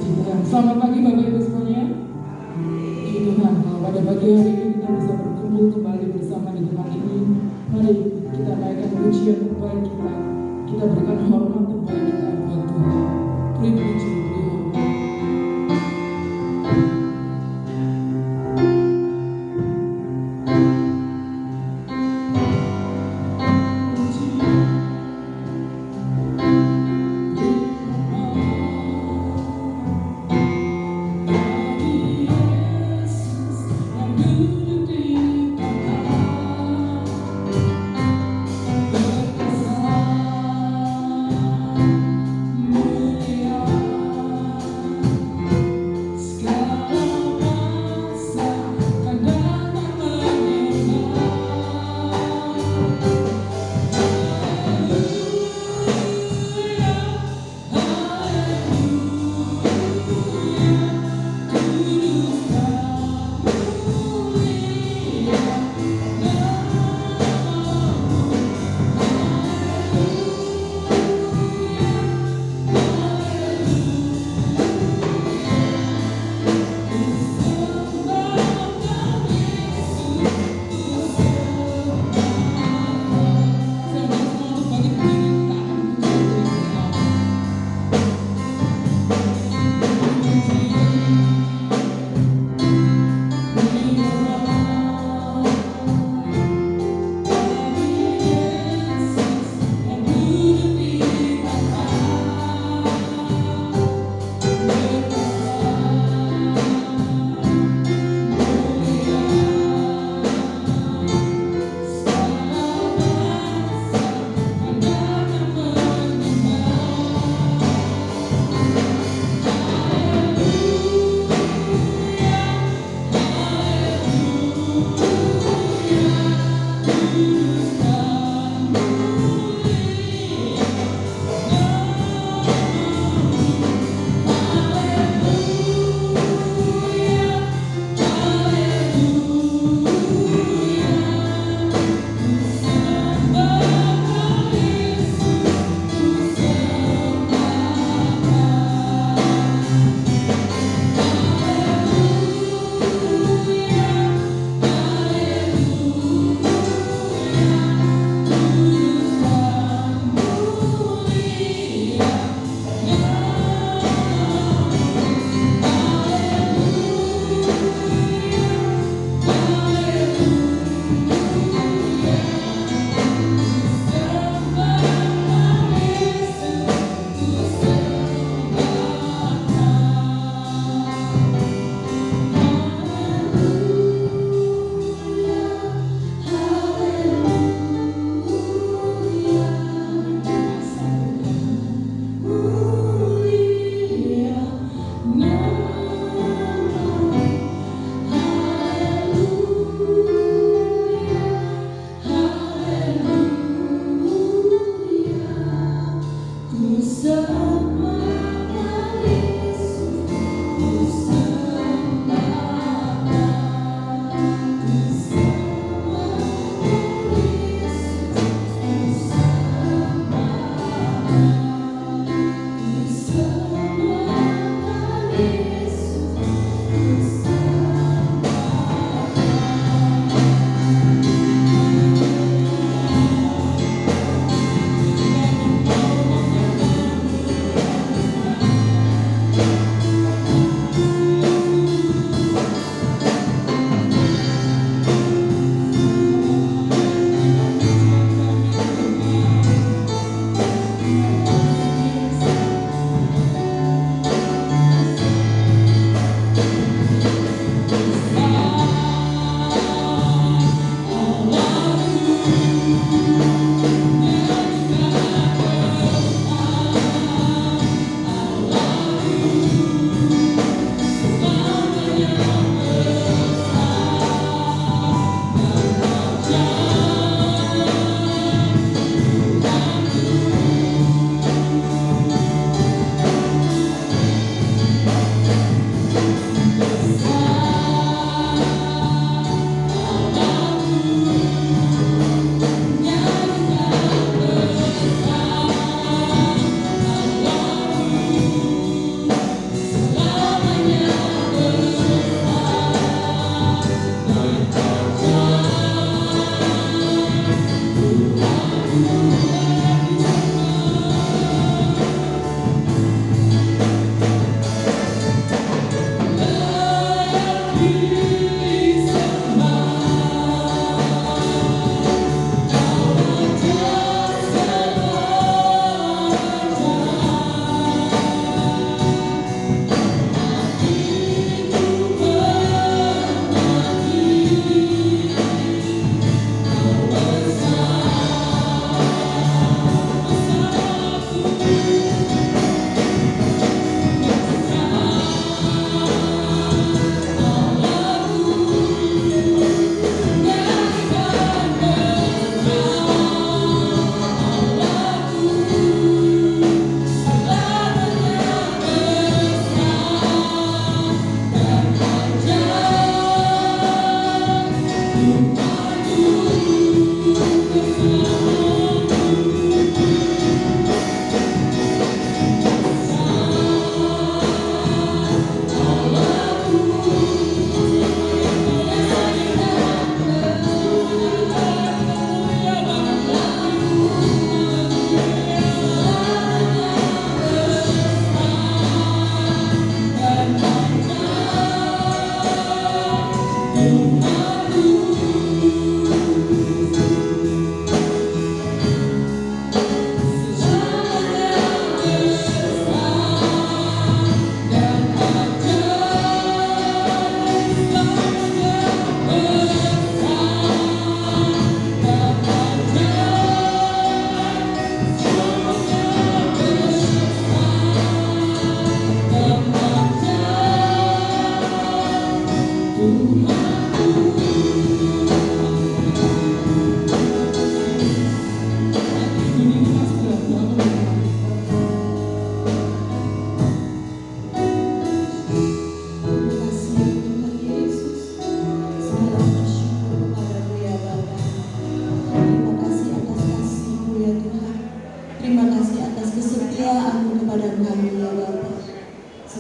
Puji Tuhan. Selamat pagi Bapak Ibu semuanya. Puji Tuhan. Pada pagi hari ini kita bisa berkumpul kembali bersama di tempat ini. Mari kita naikkan pujian terbaik kita. Kita berikan hormat terbaik kita buat Tuhan. Beri puji, beri hormat.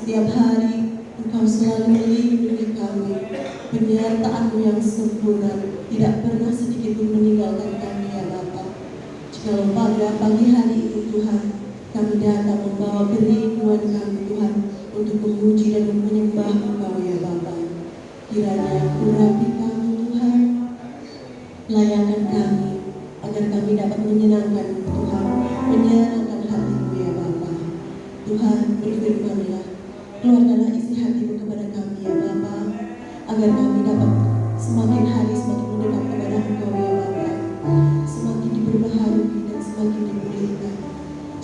setiap hari Engkau selalu melindungi kami. Penyertaan-Mu yang sempurna tidak pernah sedikit pun meninggalkan kami ya Bapa. Jikalau pada pagi hari ini Tuhan, kami datang membawa kerinduan kami Tuhan untuk memuji dan menyembah Engkau ya Bapa. Kiranya urapi kami Tuhan, layakan kami agar kami dapat menyenangkan Tuhan, menyenangkan hati-Mu ya Bapa. Tuhan, berfirman-Lah, keluarkanlah isi hati-Mu kepada kami ya Bapa, agar kami dapat semakin hari semakin mendekat kepada Engkau ya Bapa, semakin diperbaharui dan semakin dipulihkan.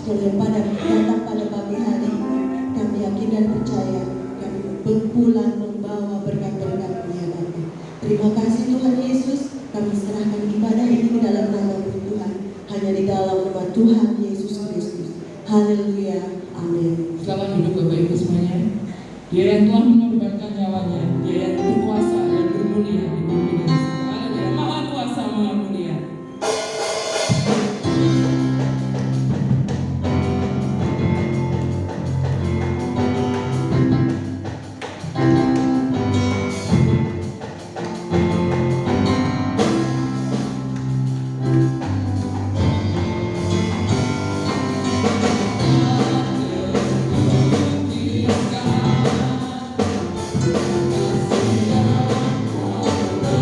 Jika yang datang pada pagi hari ini, kami yakin dan percaya kami berpulang membawa berkat-berkat-Mu ya Bapa. Terima kasih Tuhan Yesus, kami serahkan ibadah ini ke dalam nama-Mu Tuhan, hanya di dalam nama Tuhan Yesus Kristus. Haleluya, amin. Selamat duduk Bapak Ibu semuanya. Dia yang telah mengorbankan nyawanya, Dia yang berkuasa dan bermulia di bumi dan di surga. Haleluya, Maha Kuasa, Maha Mulia. Terima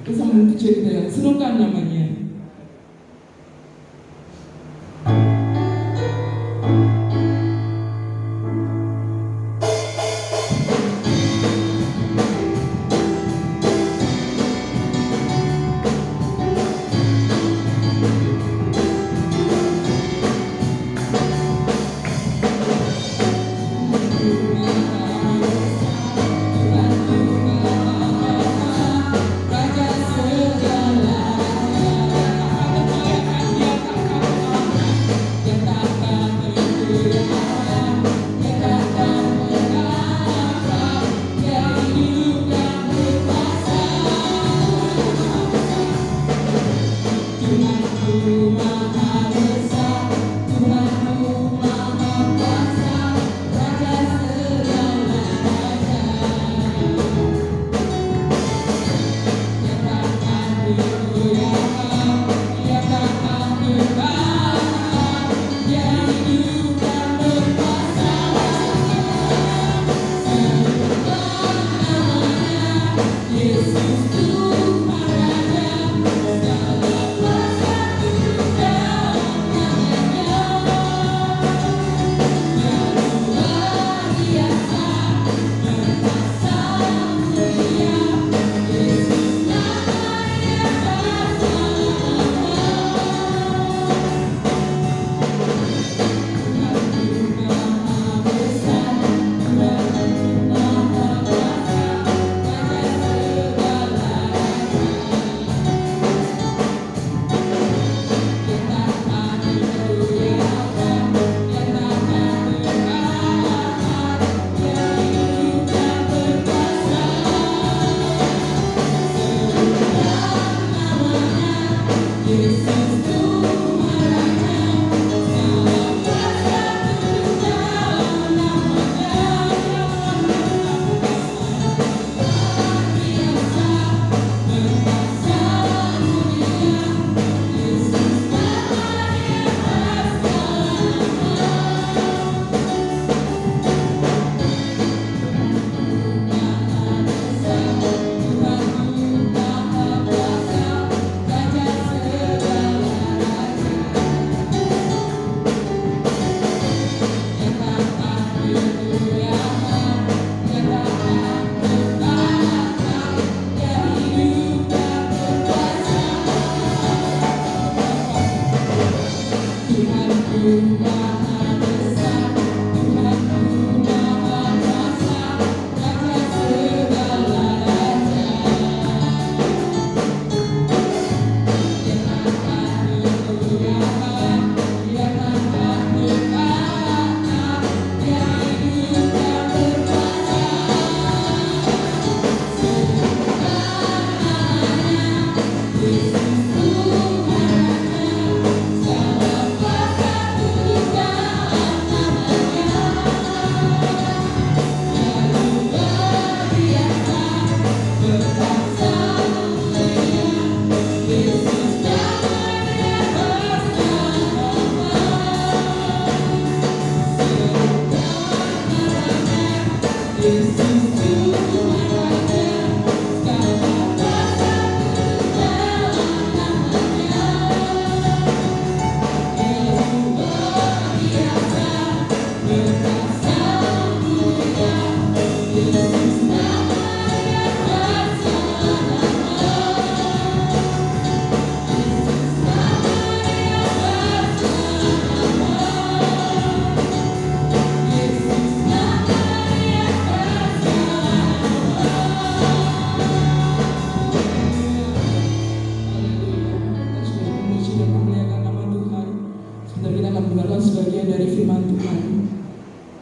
bersama kecil kita ya, serukan namanya.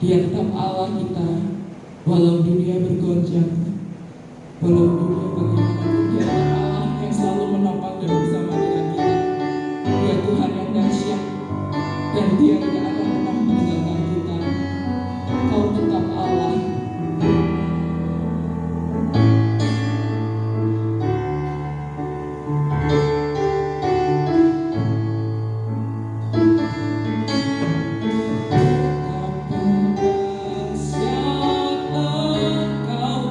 Dia tetap Allah kita, walau dunia bergoncang, walau dunia bagaimanapun, Dia adalah Allah yang selalu menopang dan bersama dengan kita. Dia Tuhan yang dahsyat, dan Dia tidak akan pernah meninggalkan kita. Kau tetap Allah. Kau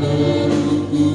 Berhubung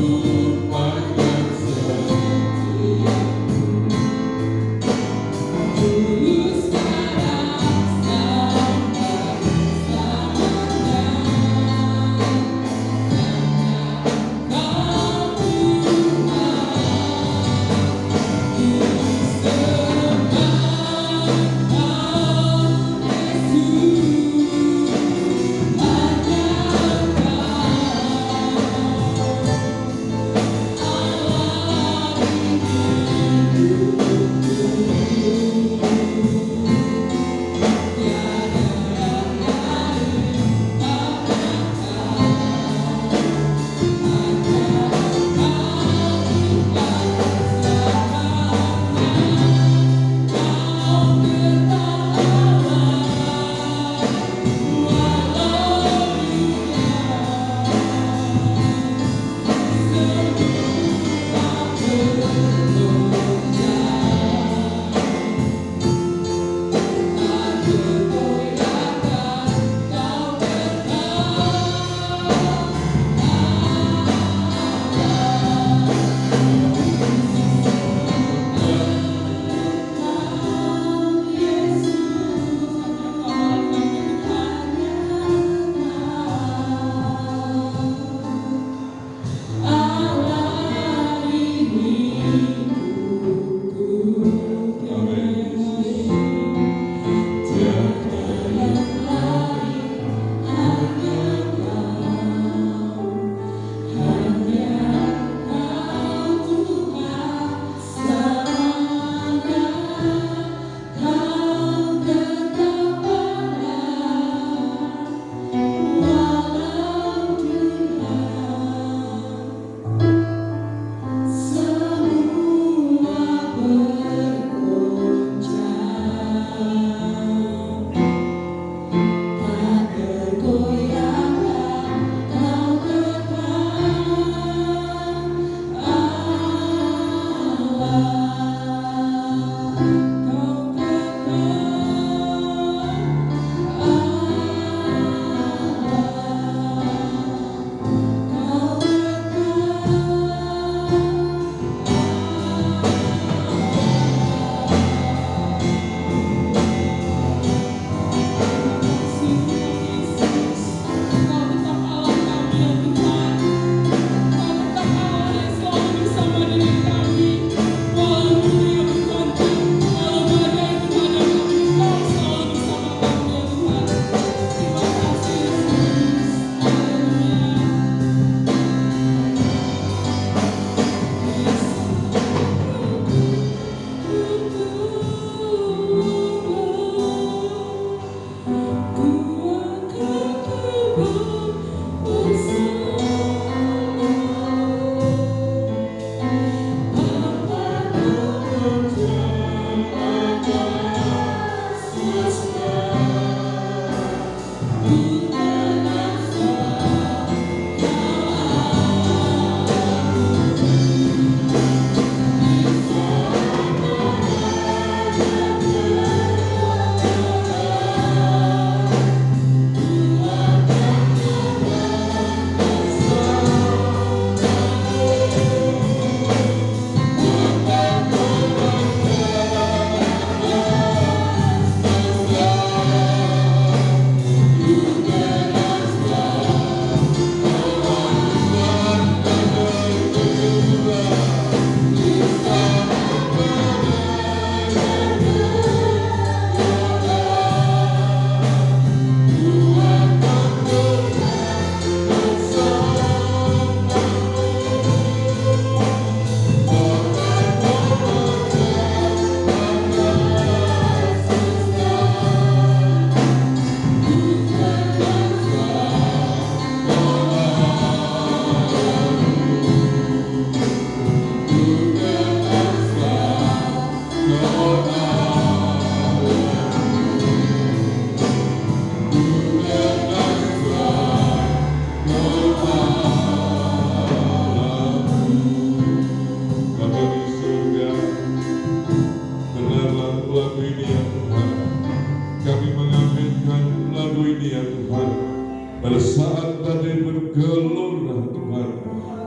bergelora Tuhan.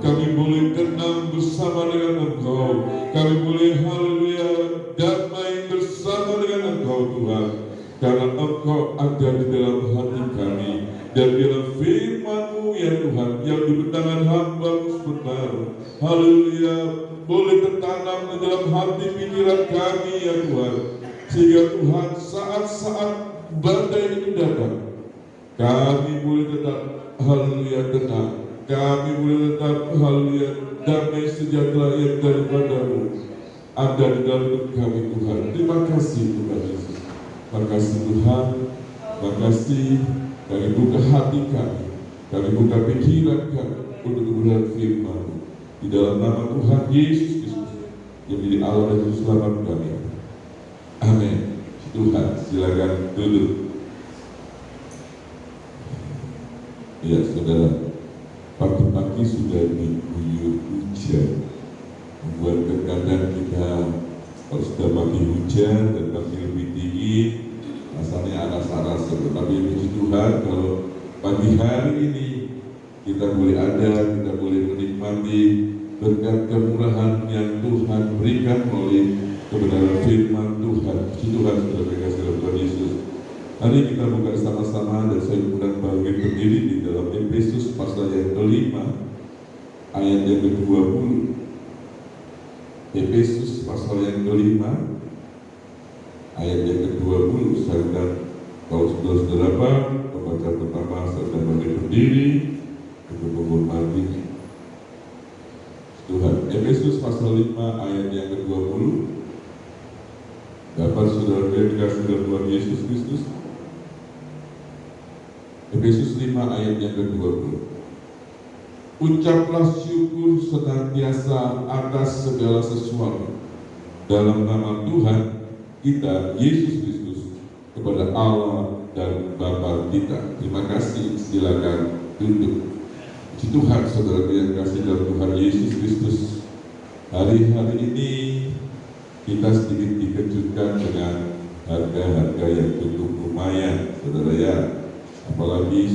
Kami boleh tenang bersama dengan Engkau. Kami boleh haleluya damai bersama dengan Engkau Tuhan. Karena Engkau ada di dalam hati kami. Dan dalam firman-Mu ya Tuhan, yang dibentangan hamba-Mu sebentar, haleluya, boleh tertanam di dalam hati pikiran kami ya Tuhan. Sehingga Tuhan saat-saat badai itu datang, kami boleh tetap haleluya tenang. Kami boleh tetap haleluya damai sejahtera yang daripada-Mu ada di dalam hidup kami Tuhan. Terima kasih Tuhan Yesus. Terima kasih Tuhan. Terima kasih. Kami buka hati kami buka pikiran kami untuk kebenaran firman-Mu di dalam nama Tuhan Yesus Kristus yang menjadi Allah dan Juru Selamat kami. Amin. Tuhan, silakan duduk. Ya saudara, pagi-pagi sudah diguyur hujan, membuat kadang kita kalau sudah pagi hujan dan pagi lebih dingin, rasanya aras-aras. Tetapi puji Tuhan kalau pagi hari ini kita boleh ada, kita boleh menikmati berkat kemurahan yang Tuhan berikan melalui kebenaran firman Tuhan. Puji Tuhan, saudara kasih Tuhan Yesus. Hari kita buka sama-sama dan saya undang bagian berdiri di dalam Efesus pasal yang ke-5 ayat yang ke-20. Efesus pasal yang ke-5 ayat yang ke-20. Saya undang kalau saudara-saudara membaca pertama serta bagian berdiri untuk menghormati Tuhan. Efesus pasal 5 ayat yang ke-20. Dapat saudara dikasih dalam Tuhan Yesus Kristus. Efesus 5 ayat yang ke-20. Ucaplah syukur senantiasa atas segala sesuatu dalam nama Tuhan kita Yesus Kristus kepada Allah dan Bapa kita. Terima kasih. Silakan duduk. Puji Tuhan, saudara yang kasih dalam Tuhan Yesus Kristus. Hari-hari ini kita sedikit dikejutkan dengan harga-harga yang cukup lumayan, saudara ya. Apalagi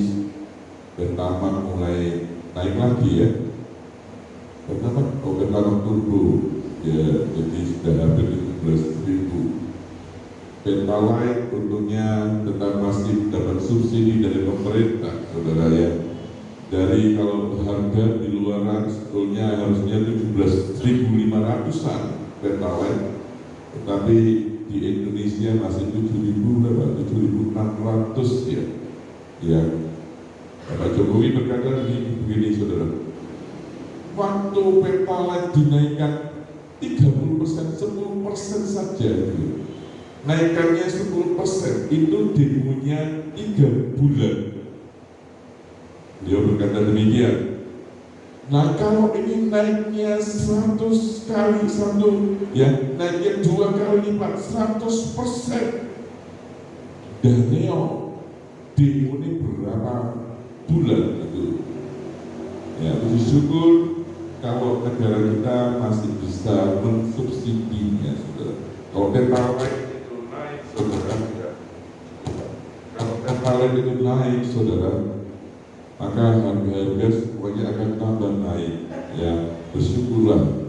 Pertamax mulai naik lagi ya. Pertamax turbo ya, jadi sudah hampir 17.000. Pertalite untungnya tetap masih dapat subsidi dari pemerintah, saudara ya. Dari kalau harga di luaran sebetulnya harusnya 17.500-an Pertalite, tetapi di Indonesia masih 7.600 ya. Ya, Bapak Jokowi berkata begini saudara, waktu Pertalite dinaikkan 30%, 10% saja gitu. Naikannya 10% itu demonya 3 bulan. Dia berkata demikian. Nah kalau ini naiknya 100 kali satu, ya naiknya 2 kali lipat 100%. Daneo demo ini berapa bulan itu? Ya puji syukur kalau negara kita masih bisa mensubsidinya, saudara. Kalau Pertalite itu naik, saudara, kalau Pertalite itu naik, saudara, maka harga-harga semuanya akan tambah naik. Ya bersyukurlah,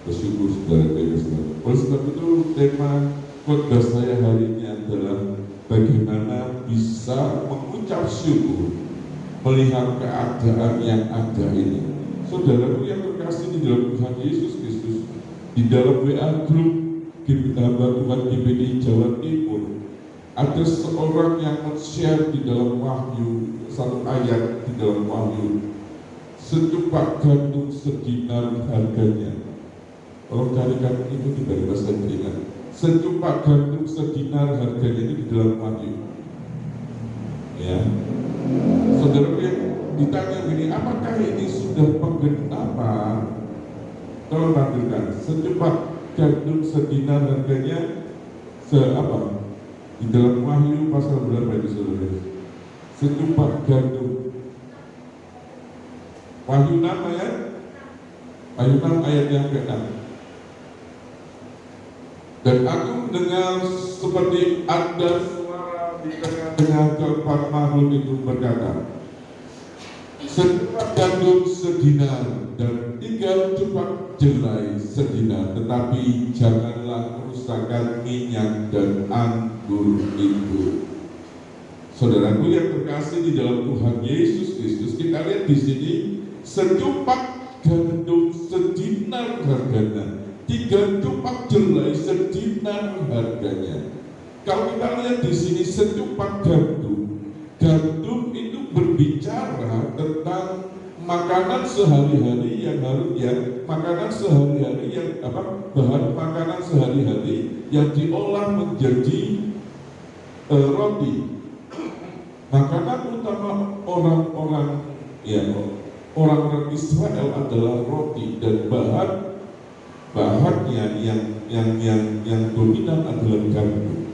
bersyukur saudara-saudara. Oleh sebab itu tema khotbah saya hari ini adalah bagaimana bisa mengucap syukur melihat keadaan yang ada ini. Saudaraku yang terkasih di dalam Tuhan Yesus Kristus, di dalam WA Group hamba Tuhan GPD Jawa Timur, ada seorang yang men-share di dalam Wahyu, satu ayat di dalam Wahyu, secupak gandum sedinar harganya. Kalau carikan itu di bahasa Inggris, secupak gandum sedinar harganya itu di dalam Wahyu. Ya, saudara yang ditanya begini, apakah ini sudah penggenapan? Kalau tampilkan secupak gandum sedinar harganya seapa? Di dalam Wahyu pasal berapa itu saudara? Secupak gandum. Wahyu 6 ya? Wahyu 6 ayat yang ke-6. Dan aku mendengar seperti ada suara di tengah-tengah keempat makhluk itu berkata, Secupak gandum sedinar dan 3 cupak jelai sedinar, tetapi janganlah merusakkan minyak dan anggur itu. Saudaraku yang terkasih di dalam Tuhan Yesus Kristus, kita lihat di sini secupak gandum sedinar harganya, 3 cupak jelai sedinar harganya. Kalau kita lihat di sini secupak gandum itu berbicara tentang makanan sehari-hari yang bahan makanan sehari-hari yang diolah menjadi roti. Makanan utama orang-orang Israel adalah roti, dan bahannya yang dominan adalah gandum.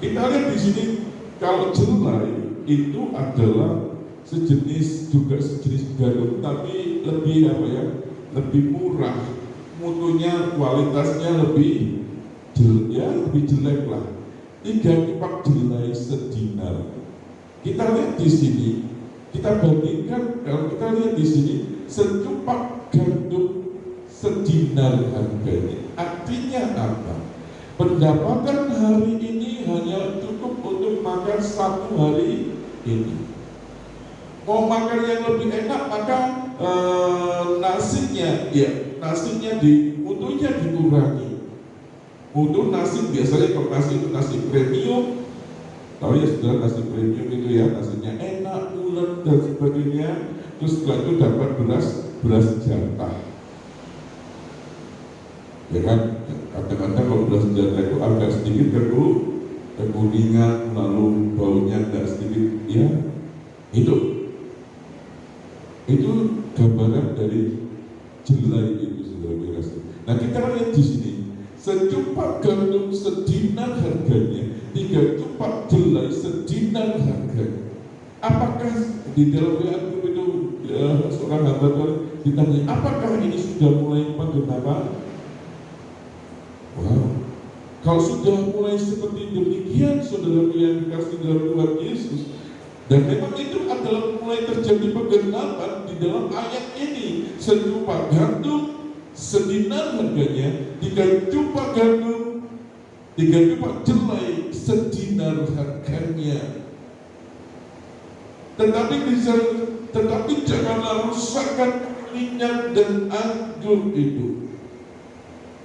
Kita lihat di sini kalau jelai itu adalah sejenis gandum, tapi lebih murah, mutunya, kualitasnya lebih jelek lah. 3 cupak jelai sedinar. Kita lihat di sini, kita bandingkan, kalau kita lihat di sini secupak gandum sedinar harganya. Artinya apa? Pendapatan hari ini hanya cukup untuk makan 1 hari ini. Mau makan yang lebih enak, maka nasinya mutunya dikurangi. Mutu nasi biasanya kalau nasi itu nasi premium, tahu ya sudah, nasi premium itu ya nasinya enak, ulet dan sebagainya. Terus setelah itu dapat beras jatah. Ya kan, kadang-kadang kalau beras jatah itu agak sedikit kekuningan, lalu baunya agak sedikit, ya itu gambaran dari jelai itu, saudara. Nah, kita lihat di sini secupak gandum sedinar harganya, 3 cupak jelai sedinar harganya. Apakah di dalam WA itu seorang hamba Tuhan ditanya, apakah ini sudah mulai penggenapan? Wow, kalau sudah mulai seperti demikian, saudara yang dikasih dalam Tuhan Yesus, dan memang itu adalah mulai terjadi penggenapan di dalam ayat ini. Secupak gandum sedinar harganya, 3 cupak gandum, 3 cupak jelai sedinar harganya. Tetapi janganlah rusakkan minyak dan anggur itu.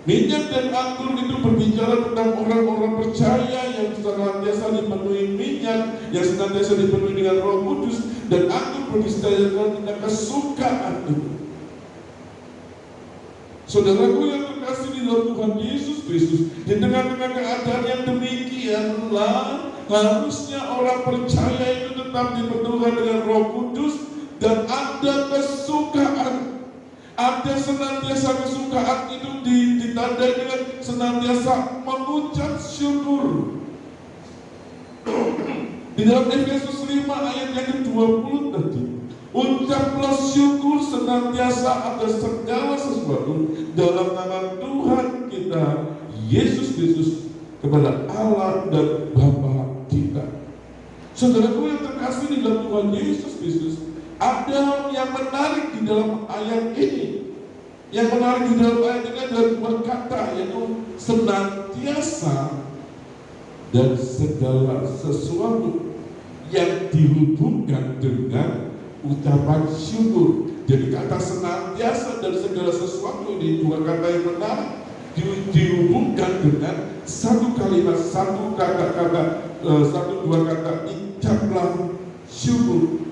Minyak dan anggur itu berbicara tentang orang-orang percaya yang senantiasa dipenuhi minyak, yang senantiasa dipenuhi dengan Roh Kudus, dan anggur berbicara tentang kesukaan itu. Saudaraku yang terkasih di dalam Tuhan Yesus Kristus, di tengah-tengah keadaan yang demikianlah harusnya orang percaya itu tetap dipenuhi dengan Roh Kudus dan ada kesukaan. Ada senantiasa kesukaan itu ditandai dengan senantiasa mengucap syukur. Di dalam Efesus 5 ayat yang ke-20 tadi, ucaplah syukur senantiasa atas segala sesuatu dalam nama Tuhan kita Yesus Kristus kepada Allah dan Bapa kita. Saudaraku yang terkasih di dalam Tuhan Yesus Kristus, ada yang menarik di dalam ayat ini. Yang menarik di dalam ayat ini adalah 2 kata, yaitu senantiasa dan segala sesuatu yang dihubungkan dengan ucapan syukur. Jadi kata senantiasa dan segala sesuatu ini 2 kata yang menarik, dihubungkan dengan satu kalimat, satu dua kata, ucaplah syukur.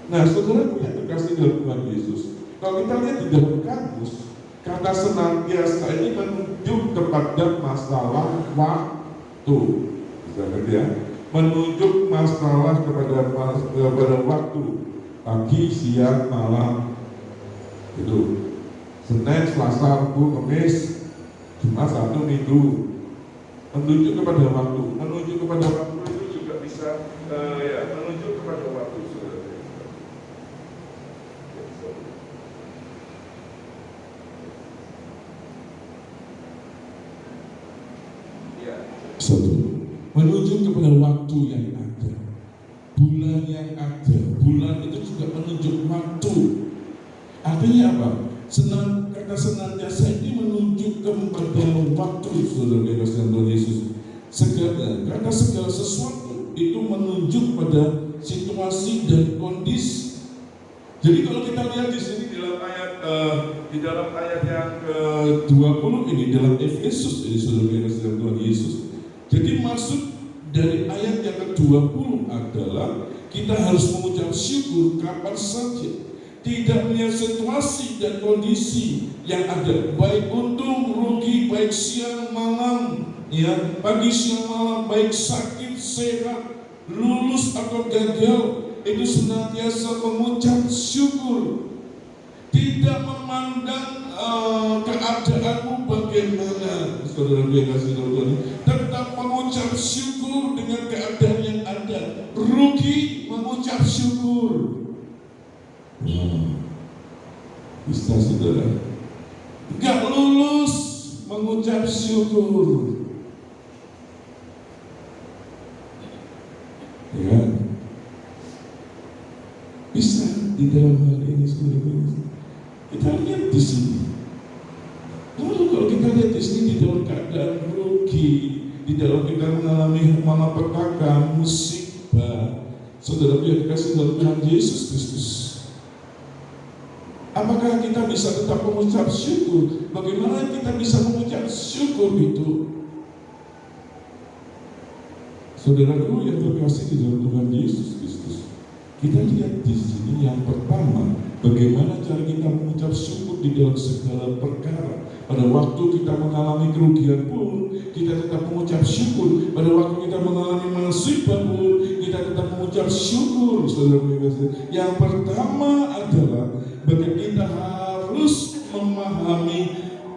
Nah, saudaraku yang terkasih dalam Tuhan Yesus, kalau kita lihat di dalam kamus, kata senantiasa ini menunjuk kepada masalah waktu. Bisa ya? Menunjuk masalah kepada waktu, pagi, siang, malam. Itu Senin, Selasa, Rabu, Kamis, Jumat, Sabtu, Minggu. Menunjuk kepada waktu. Menunjuk kepada waktu itu juga bisa menunjuk kepada waktu. Satu, menunjuk kepada waktu yang ada, bulan yang ada. Bulan itu juga menunjuk waktu. Artinya apa? Kata senantiasa ini menunjukkan pada waktu, saudara kasih Tuhan Yesus. Kata segala sesuatu itu menunjuk pada situasi dan kondisi. Jadi kalau kita lihat di sini di dalam ayat yang ke-20 ini dalam Efesus ini, saudara kasih Tuhan Yesus. Jadi maksud dari ayat yang ke-20 adalah kita harus mengucap syukur kapan saja, tidak melihat situasi dan kondisi yang ada, baik untung rugi, baik siang malam, ya, pagi siang malam, baik sakit sehat, lulus atau gagal, itu senantiasa mengucap syukur, tidak memandang keadaanmu bagaimana, saudara yang kasih Tuhan, tetap mengucap syukur dengan keadaan yang ada. Rugi mengucap syukur. Bisa saudara, nggak lulus mengucap syukur, ya bisa di dalam hal ini saudara. Kita lihat di sini. Lalu kalau kita lihat di sini di dalam keadaan rugi, di dalam kita mengalami malapetaka, musibah, saudara yang dikasih dalam Tuhan Yesus Kristus, apakah kita bisa tetap mengucap syukur? Bagaimana kita bisa mengucap syukur itu? Saudaraku yang terkasih di dalam Tuhan Yesus Kristus, kita lihat di sini yang pertama, bagaimana cara kita mengucap syukur di dalam segala perkara. Pada waktu kita mengalami kerugian pun, kita tetap mengucap syukur. Pada waktu kita mengalami musibah pun, kita tetap mengucap syukur. Saudara, yang pertama adalah bagaimana kita harus memahami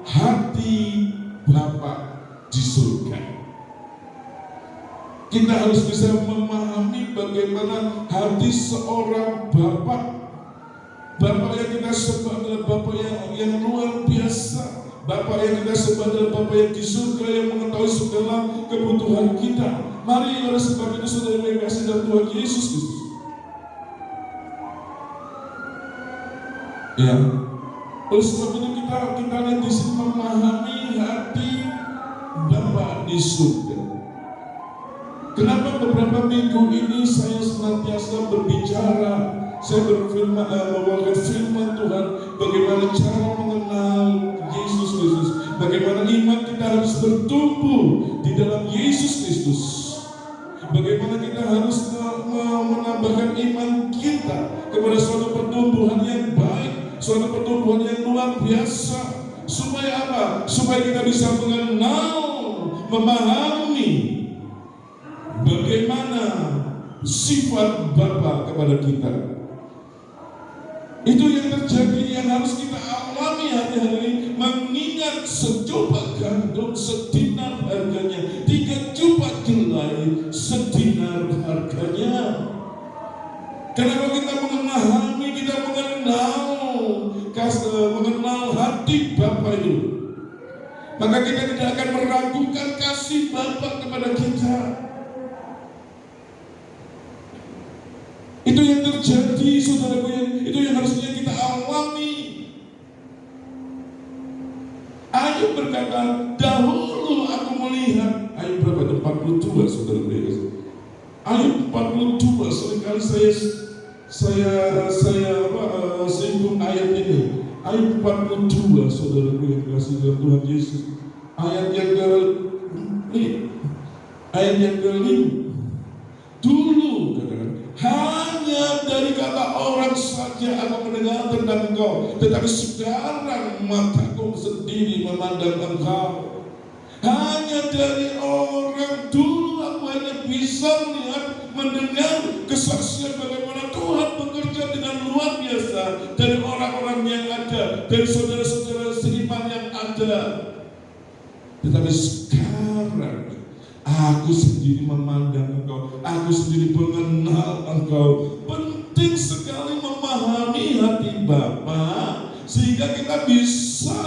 hati Bapa di surga. Kita harus bisa memahami bagaimana hati seorang Bapa. Bapa yang kita sembah adalah Bapa yang luar biasa. Bapa yang kita sembah adalah Bapa yang di surga, yang mengetahui segala kebutuhan kita. Mari oleh sebab itu saudara yang kasih dalam Tuhan Yesus Kristus, ya, oleh sebab itu kita lihat di sini memahami hati Bapa di surga. Kenapa beberapa minggu ini saya senantiasa berbicara, saya membawakan firman Tuhan, bagaimana cara mengenal Yesus Kristus, bagaimana iman kita harus bertumbuh di dalam Yesus Kristus, bagaimana kita harus menambahkan iman kita kepada suatu pertumbuhan yang baik, suatu pertumbuhan yang luar biasa, supaya apa? Supaya kita bisa mengenal, memahami bagaimana sifat Bapa kepada kita. Itu yang terjadi, yang harus kita alami hari-hari ini. Mengingat secoba gandum sedinar harganya, 3 juta jelai sedinar harganya. Kenapa kita memahami, kita mengenal hati Bapa itu, maka kita tidak akan meragukan kasih Bapa kepada kita. Itu yang terjadi, saudaraku, itu yang harusnya kita alami. Ayub berkata, dahulu aku melihat. Ayub berapa itu? 42, saudara-saudara. Ayub 42. Seringkali saya singgung ayat ini. Ayub 42, saudaraku yang dikasihi dalam Tuhan Yesus. Ayat yang ke-5. Dulu katakan, hanya dari kata orang saja aku mendengar tentang engkau, tetapi sekarang mataku sendiri memandang engkau. Hanya dari orang, dulu aku hanya bisa melihat, mendengar kesaksian bagaimana Tuhan bekerja dengan luar biasa dari orang-orang yang ada, dari saudara-saudara seiman yang ada. Tetapi sekarang aku sendiri memandang engkau, aku sendiri mengenal engkau. Penting sekali memahami hati Bapa, sehingga kita bisa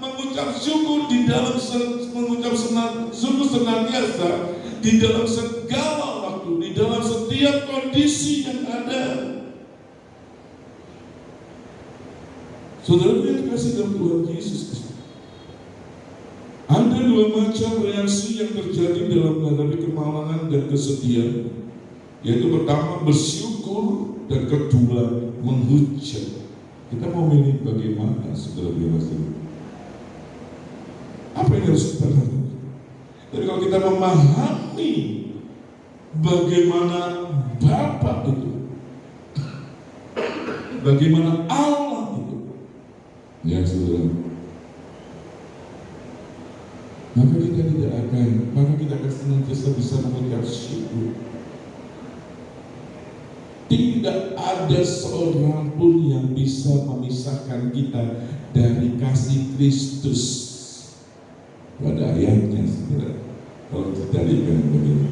mengucap syukur di dalam syukur senantiasa di dalam segala waktu, di dalam setiap kondisi yang ada. Saudara yang dikasih dalam Tuhan Yesus, ada dua macam reaksi yang terjadi dalam menghadapi kemalangan dan kesedihan, yaitu pertama bersyukur dan kedua menghujat. Kita mau milih bagaimana, saudara biasa? Apa yang harus kita lakukan? Jadi kalau kita memahami bagaimana Bapa itu, bagaimana Allah itu, ya saudara, maka kita akan senantiasa bisa mengucap syukur. Tidak ada seorang pun yang bisa memisahkan kita dari kasih Kristus. Pada ayatnya, saudara, kalau kita lihat begini,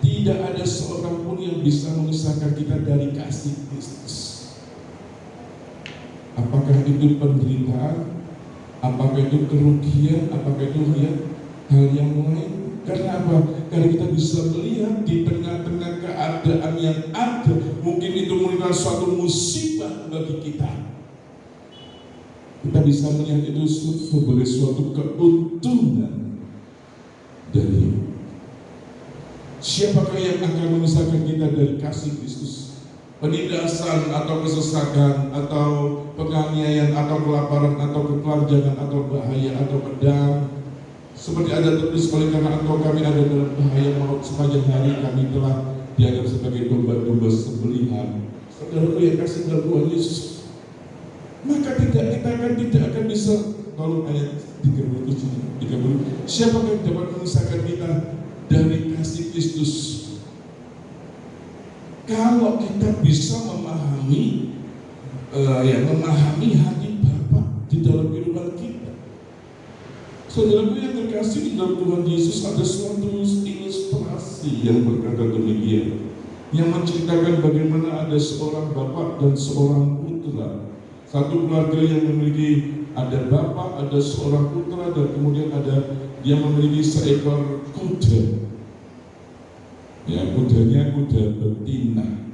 tidak ada seorang pun yang bisa memisahkan kita dari kasih Kristus. Apakah itu penderitaan, apakah itu kerugian, apakah itu hal yang lain? Karena apa? Karena kita bisa melihat di tengah-tengah keadaan yang ada, mungkin itu merupakan suatu musibah bagi kita. Kita bisa melihat itu sebagai suatu keuntungan dari siapakah yang akan memisahkan kita dari kasih Kristus? Penindasan atau kesesakan atau penganiayaan atau kelaparan atau ketelanjangan atau bahaya atau pedang. Seperti ada tertulis, oleh karena engkau kami ada dalam bahaya maut sepanjang hari, kami telah dianggap sebagai domba-domba sembelihan. Saudaraku yang kasih dalam Tuhan Yesus, maka kita tidak akan bisa. Kalau ayat 30, siapakah yang dapat memisahkan kita dari kasih Kristus? Kalau kita bisa memahami hati Bapa di dalam kehidupan kita. Saudaraku yang terkasih di dalam Tuhan Yesus, ada suatu ilustrasi yang berkata demikian, yang menceritakan bagaimana ada seorang bapak dan seorang putra. Satu keluarga yang memiliki, ada bapak, ada seorang putra, dan kemudian dia memiliki seekor kuda. Ya, kudanya kuda betina.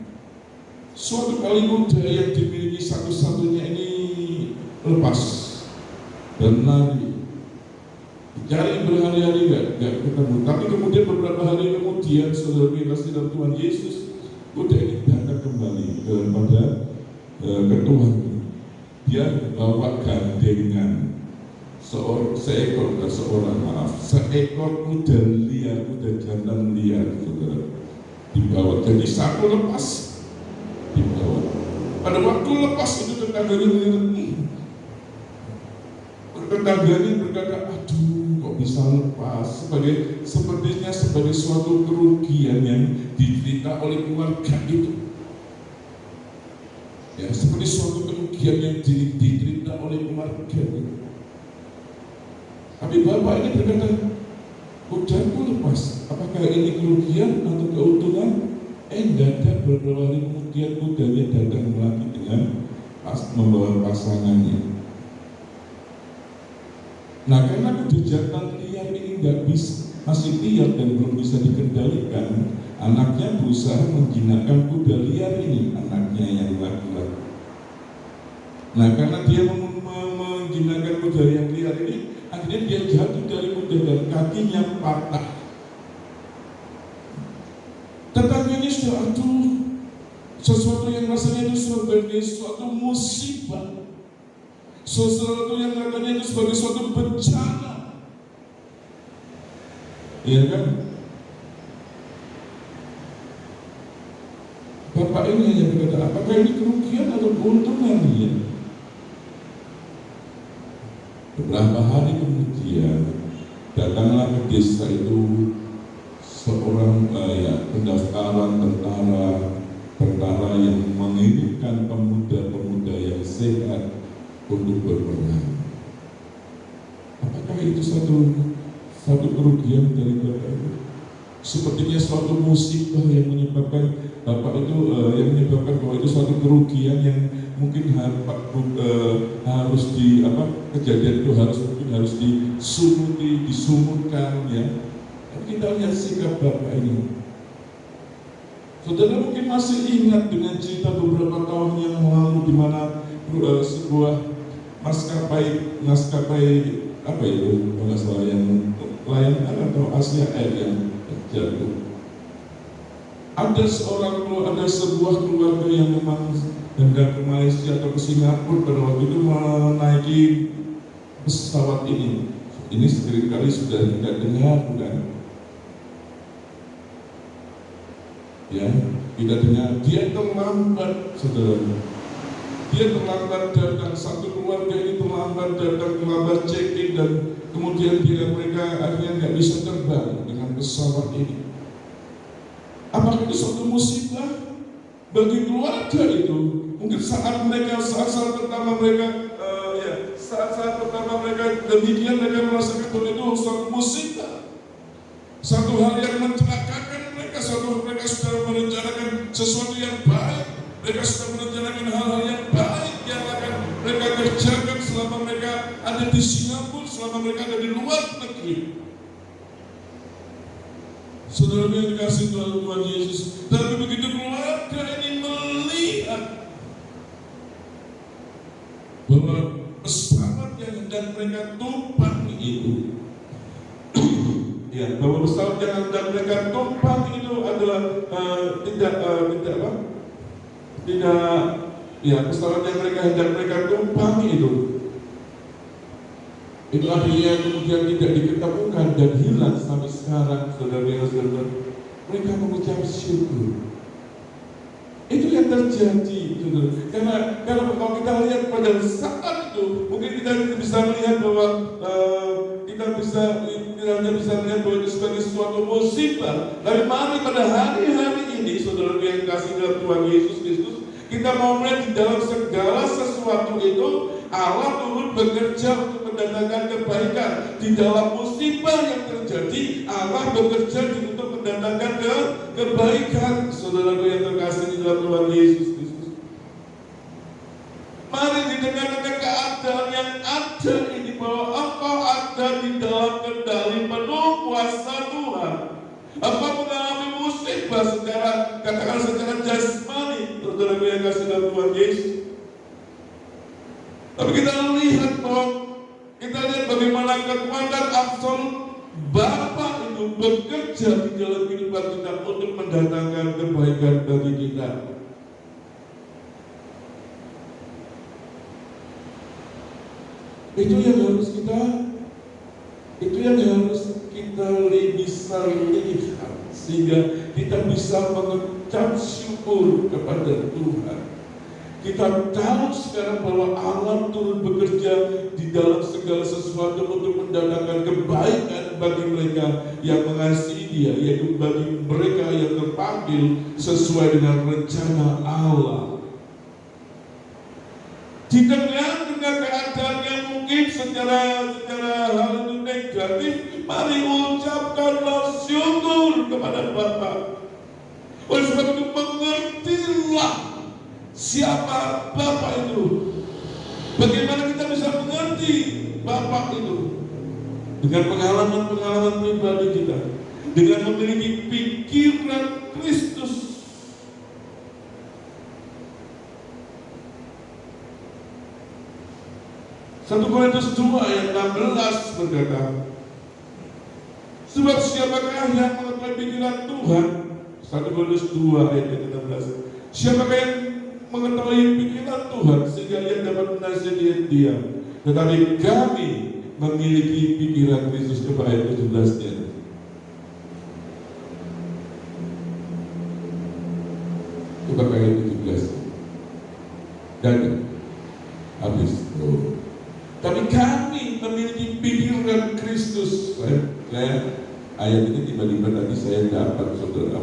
Suatu kali kuda yang dimiliki satu-satunya ini lepas dan lari. Cari berhari-hari gak ketemu. Tapi kemudian beberapa hari kemudian, saudara kasih dalam Tuhan Yesus, kuda ini datang kembali kepada ketuhan. Dia bawa gandengan seekor kuda liar, kuda jantan liar, saudara, dibawa. Jadi satu lepas dibawa. Pada waktu lepas itu tetangganya berkata, aduh kok bisa lepas, sepertinya sebagai suatu kerugian yang diderita oleh keluarga itu. Ya, seperti suatu kerugian yang diderita oleh keluarga itu. Tapi bapak ini berkata, kudaku lepas, apakah ini kerugian atau keuntungan? Dadak beberapa hari kemudian kudanya datang lagi dengan membawa pasangannya. Nah, karena kuda jantan liar ini masih liar dan belum bisa dikendalikan, anaknya berusaha menjinakkan kuda liar ini, anaknya yang laki-laki. Nah, karena dia menjinakkan kuda yang liar ini, akhirnya dia jatuh dari kuda dan kakinya patah. Tetangganya sudah, aduh, sesuatu yang rasanya itu sebagai suatu musibah, sesuatu yang katanya itu sebagai suatu bencana, iya kan? Bapak ini hanya berkata, apakah ini kerugian atau keuntungan dia? Beberapa hari kemudian datanglah ke desa itu seorang pendaftaran tentara yang mengirimkan pemuda-pemuda yang sehat untuk berperang. Apakah itu satu kerugian dari bapak itu? Sepertinya suatu musibah yang menyebabkan bapak itu yang menyebabkan bahwa itu suatu kerugian yang mungkin harus kejadian itu harus disumutkan ya. Kita lihat sikap bapak ini. Saudara mungkin masih ingat dengan cerita beberapa tahun yang lalu di mana sebuah maskapai apa itu kalau nggak salah yang Lion Air atau Asia Air yang jatuh. Ada sebuah keluarga yang memang hendak ke Malaysia atau ke Singapura pada waktu itu menaiki pesawat ini. Ini seringkali sudah tidak dengar, bukan? Ya, tidak dengar. Dia terlambat, saudara. Dia terlambat datang, satu keluarga ini terlambat datang, terlambat check-in, dan kemudian mereka akhirnya nggak bisa terbang dengan pesawat ini. Apakah itu suatu musibah bagi keluarga itu? Mungkin saat pertama mereka demikian, mereka merasakan bahwa itu suatu musibah, satu hal yang mencelakakan mereka. Mereka sudah merencanakan sesuatu yang baik, mereka sudah merencanakan hal-hal yang baik yang akan mereka kerjakan selama mereka ada di Singapura, selama mereka ada di luar negeri. Saudara yang dikasih Tuhan Yesus, tapi begitu keluarga ini melihat bahwa pesawat yang hendak mereka tumpangi itu bahwa pesawat yang hendak mereka tumpangi itu adalah pesawat yang hendak mereka tumpangi itu akhirnya kemudian tidak diketemukan dan hilang sampai sekarang, saudara-saudara. Mereka mengucap syukur. Itu yang terjadi, saudara. Karena kalau kita lihat pada saat itu, mungkin kita bisa melihat bahwa kita hanya bisa melihat bahwa itu sebagai suatu musibah. Tapi mari pada hari-hari ini, saudara yang kasih dalam Tuhan Yesus Kristus, kita mau melihat di dalam segala sesuatu itu Allah turut bekerja untuk mendatangkan kebaikan. Di dalam musibah yang terjadi, Allah bekerja untuk mendatangkan kebaikan. Saudaraku yang terkasih di dalam Tuhan Yesus Kristus, mari di tengah-tengah keadaan yang ada ini, bahwa engkau ada di dalam kendali penuh kuasa Tuhan. Engkau mengalami musibah secara jasmani, saudaraku yang kasih dalam Tuhan Yesus. Tapi kita lihat bagaimana kekuatan absolut Bapa itu bekerja di dalam kehidupan kita untuk mendatangkan kebaikan bagi kita. Itu yang harus kita bisa lihat, sehingga kita bisa mengucap syukur kepada Tuhan. Kita tahu sekarang bahwa Allah turut bekerja di dalam segala sesuatu untuk mendatangkan kebaikan bagi mereka yang mengasihi Dia, yaitu bagi mereka yang terpanggil sesuai dengan rencana Allah. Di tengah-tengah keadaan yang mungkin secara hal itu negatif, mari ucapkanlah syukur kepada Bapa. Oleh sebab itu mengertilah siapa Bapa itu. Bagaimana kita bisa mengerti Bapa itu? Dengan pengalaman-pengalaman pribadi kita, dengan memiliki pikiran Kristus. 1 Korintus 2 ayat 16 berkata, sebab siapakah yang mengetahui pikiran Tuhan? 1 Korintus 2 ayat 16. Siapakah yang mengetahui pikiran Tuhan sehingga ia dapat menasihati Dia? Tetapi kami memiliki pikiran Kristus. Coba ayat 17-nya. Coba ayat 17. Dan habis. Tapi kami memiliki pikiran Kristus. Ayat ini tiba-tiba tadi saya dapat, saudara,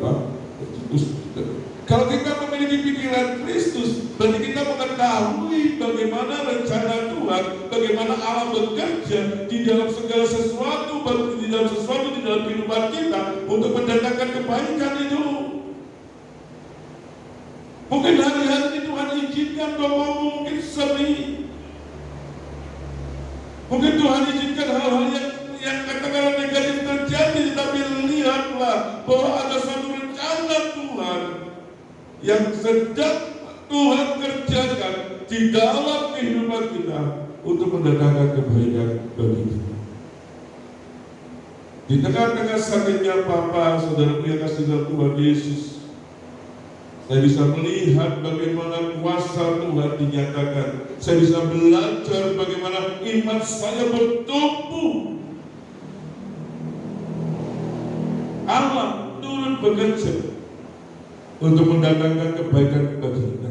kalau kita memiliki pikiran Kristus, berarti kita mengetahui bagaimana rencana Tuhan, bagaimana Allah bekerja di dalam segala sesuatu, di dalam kehidupan kita untuk mendatangkan kebaikan itu. Mungkin hari-hari ini Tuhan izinkan bahwa mungkin sedih. Mungkin Tuhan izinkan hal-hal yang katakanlah negatif terjadi, tapi lihatlah bahwa ada satu rencana Tuhan yang sedang Tuhan kerjakan di dalam kehidupan kita. untuk mendatangkan kebaikan bagi kita. Di tengah-tengah sakitnya Papa, saudaraku yang kasih dalam Tuhan Yesus, saya bisa melihat bagaimana kuasa Tuhan dinyatakan. Saya bisa belajar bagaimana iman saya bertumbuh. Allah turut bekerja untuk mendatangkan kebaikan bagi kita.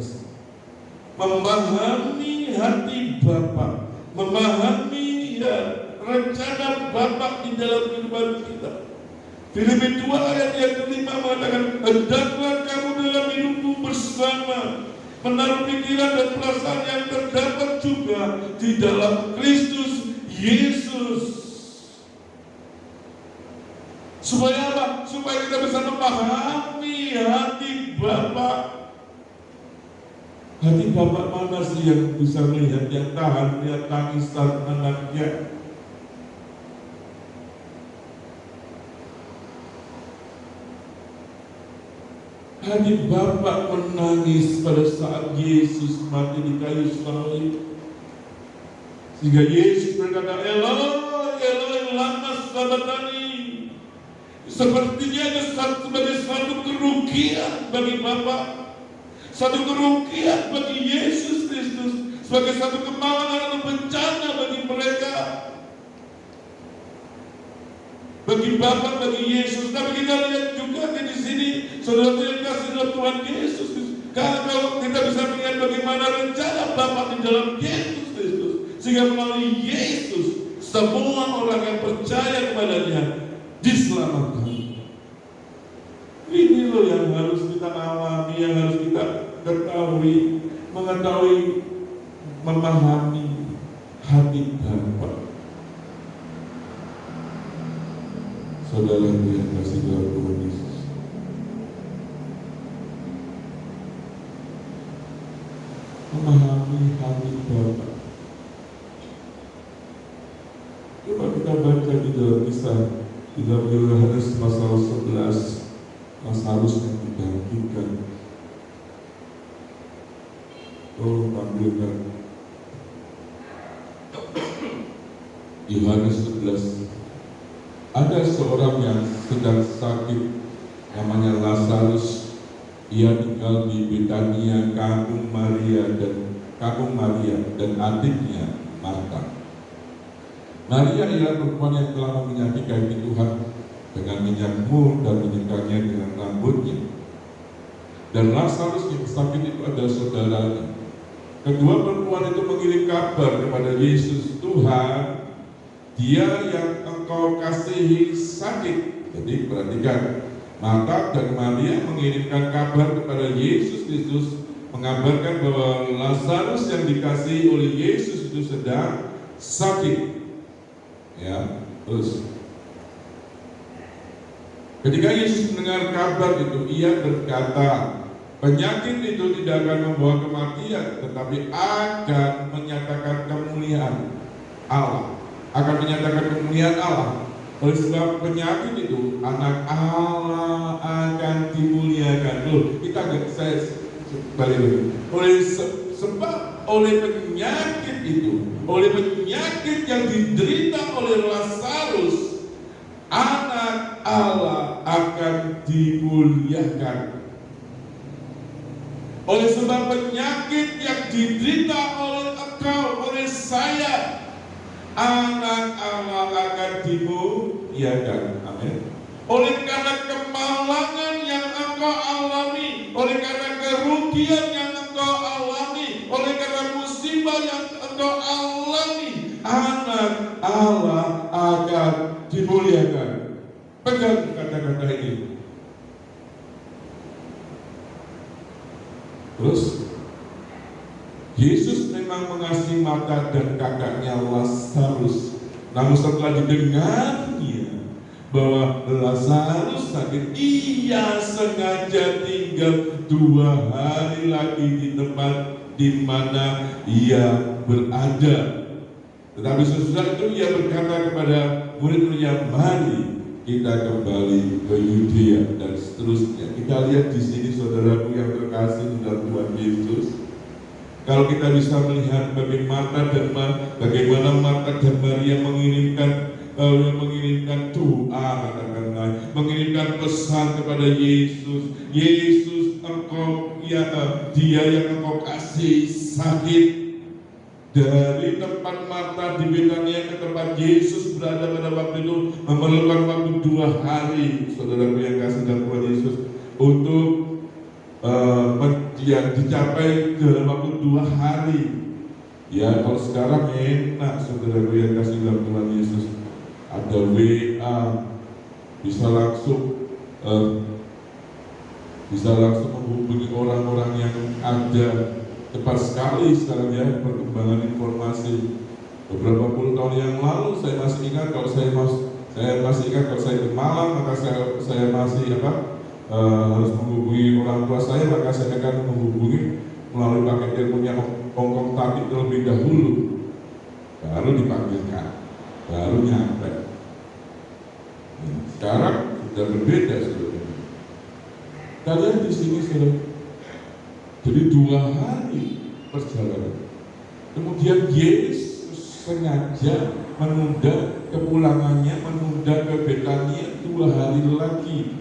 Memahami hati Bapa, memahami rencana Bapa di dalam kehidupan kita. Filipi 2 ayat yang kelima mengatakan, hendaklah kamu dalam hidupmu bersama menaruh pikiran dan perasaan yang terdapat juga di dalam Kristus Yesus. Supaya apa? Supaya kita bisa memahami hati Bapa. Hati Bapak mana sih yang bisa melihat, yang tahan lihat tangisan anaknya? Hati Bapak menangis pada saat Yesus mati di kayu salib. Sehingga Yesus berkata, Eloi, Eloi, lama sabachthani. Sepertinya sebagai satu kerugian bagi Bapak, satu kerugian bagi Yesus Kristus, sebagai satu kemalangan atau bencana bagi mereka, bagi Bapak, bagi Yesus. Tapi kita lihat juga di sini, saudara yang kasih dalam Tuhan Yesus. Karena kalau kita bisa melihat bagaimana rencana Bapak di dalam Yesus Kristus, sehingga melalui Yesus semua orang yang percaya kepadanya diselamatkan. Ini loh yang harus kita alami, yang harus kita ketahui, mengetahui, memahami hati Bapa. Saudara yang kasih dalam Tuhan Yesus, memahami hati Bapa. Coba kita baca di dalam kisah di dalam Yohanes pasal 11, Lazarus yang dibangkitkan. Tolong tampilkan Yohanes 11. Ada seorang yang sedang sakit, namanya Lazarus. Ia tinggal di Betania, kampung Maria dan adiknya Marta. Maria ialah perempuan yang telah meminyaki kaki Tuhan dengan minyak mur dan menyekanya dengan rambutnya. Dan Lazarus yang sakit itu adalah saudaranya. Kedua perempuan itu mengirim kabar kepada Yesus, Tuhan, dia yang engkau kasihi sakit. Jadi perhatikan, Marta dan Maria mengirimkan kabar kepada Yesus Kristus, mengabarkan bahwa Lazarus yang dikasihi oleh Yesus itu sedang sakit. Ya, terus ketika Yesus mendengar kabar itu, ia berkata, penyakit itu tidak akan membawa kematian, tetapi akan menyatakan kemuliaan Allah. Akan menyatakan kemuliaan Allah. Oleh sebab penyakit itu, anak Allah akan dimuliakan. Loh, saya balik lagi. Oleh penyakit itu, oleh penyakit yang diderita oleh Lazarus, anak Allah akan dimuliakan. Oleh sebab penyakit yang diderita oleh engkau, oleh saya, anak Allah akan dimuliakan. Amin. Oleh karena kemalangan yang engkau alami, oleh karena kerugian yang engkau alami, oleh karena musibah yang engkau alami, anak Allah akan dimuliakan. Pegang kata-kata ini. Terus Yesus memang mengasihi Marta dan kakaknya Lazarus. Namun setelah didengarnya bahwa Lazarus sakit, ia sengaja tinggal 2 hari lagi di tempat di mana ia berada. Tetapi sesudah itu ia berkata kepada murid-muridnya, mari kita kembali ke Yudea dan seterusnya. Kita lihat di sini, saudaraku yang terkasih di dalam Tuhan Yesus, Kalau kita bisa melihat bagaimana Marta dan Maria mengirimkan doa, mengirimkan pesan kepada Yesus. Yesus, engkau dia yang engkau kasih sakit. Dari tempat Marta di Betania ke tempat Yesus berada pada waktu itu memerlukan waktu 2 hari, saudaraku yang kasih dalam Tuhan Yesus, untuk dicapai dalam waktu 2 hari. Ya, kalau sekarang enak, saudaraku yang kasih dalam Tuhan Yesus, ada WA, bisa langsung menghubungi orang-orang yang ada. Cepat sekali sekarang ya perkembangan informasi. Beberapa puluh tahun yang lalu saya masih ingat kalau saya ke Malang, maka saya masih harus menghubungi orang tua saya, maka saya akan menghubungi melalui paket teleponnya ongkong tabik terlebih dahulu, baru dipanggilkan, baru nyampe. Sekarang sudah berbeda, saudara. Kalian di sini, saudara. Jadi 2 hari perjalanan. Kemudian Yesus sengaja menunda kepulangannya, menunda ke Betania 2 hari lagi.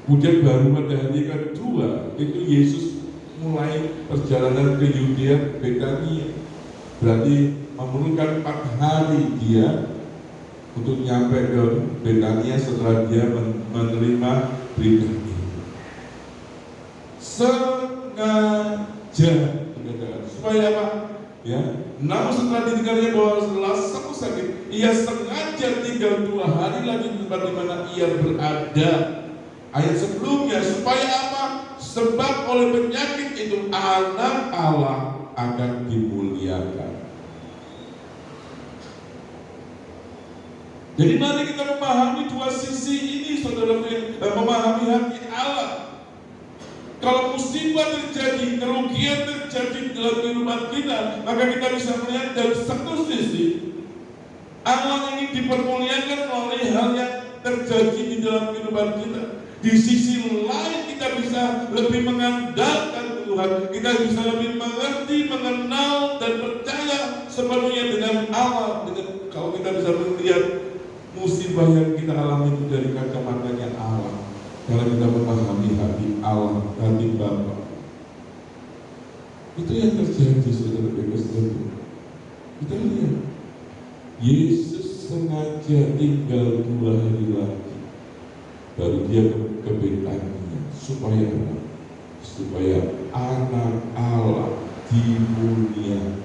Kemudian baru pada hari kedua itu Yesus mulai perjalanan ke Yudea, Betania. Berarti memerlukan 4 hari dia untuk nyampe ke Betania setelah dia menerima berita ini. Sengaja, supaya apa? Ya. Namun setelah ditinggalnya bahwa setelah sembuh sakit, ia sengaja tinggal 2 hari lagi di tempat di mana ia berada. Ayat sebelumnya, supaya apa? Sebab oleh penyakit itu anak Allah akan dimuliakan. Jadi mari kita memahami 2 sisi ini, saudara, memahami hati Allah. Kalau musibah terjadi, kerugian terjadi dalam kehidupan kita, maka kita bisa melihat dari satu sisi Allah ingin dipermuliakan oleh hal yang terjadi di dalam kehidupan kita. Di sisi lain kita bisa lebih mengandalkan Tuhan, kita bisa lebih mengerti, mengenal dan percaya sepenuhnya dengan Allah. Kalau kita bisa melihat musibah yang kita alami itu dari kacamatanya Allah, karena kita memahami hati Allah, hati Bapa. Itu yang terjadi, saudara bebas itu. Kita lihat Yesus sengaja tinggal 2 hari lagi, baru dia ke Betania supaya anak Allah dimuliakan.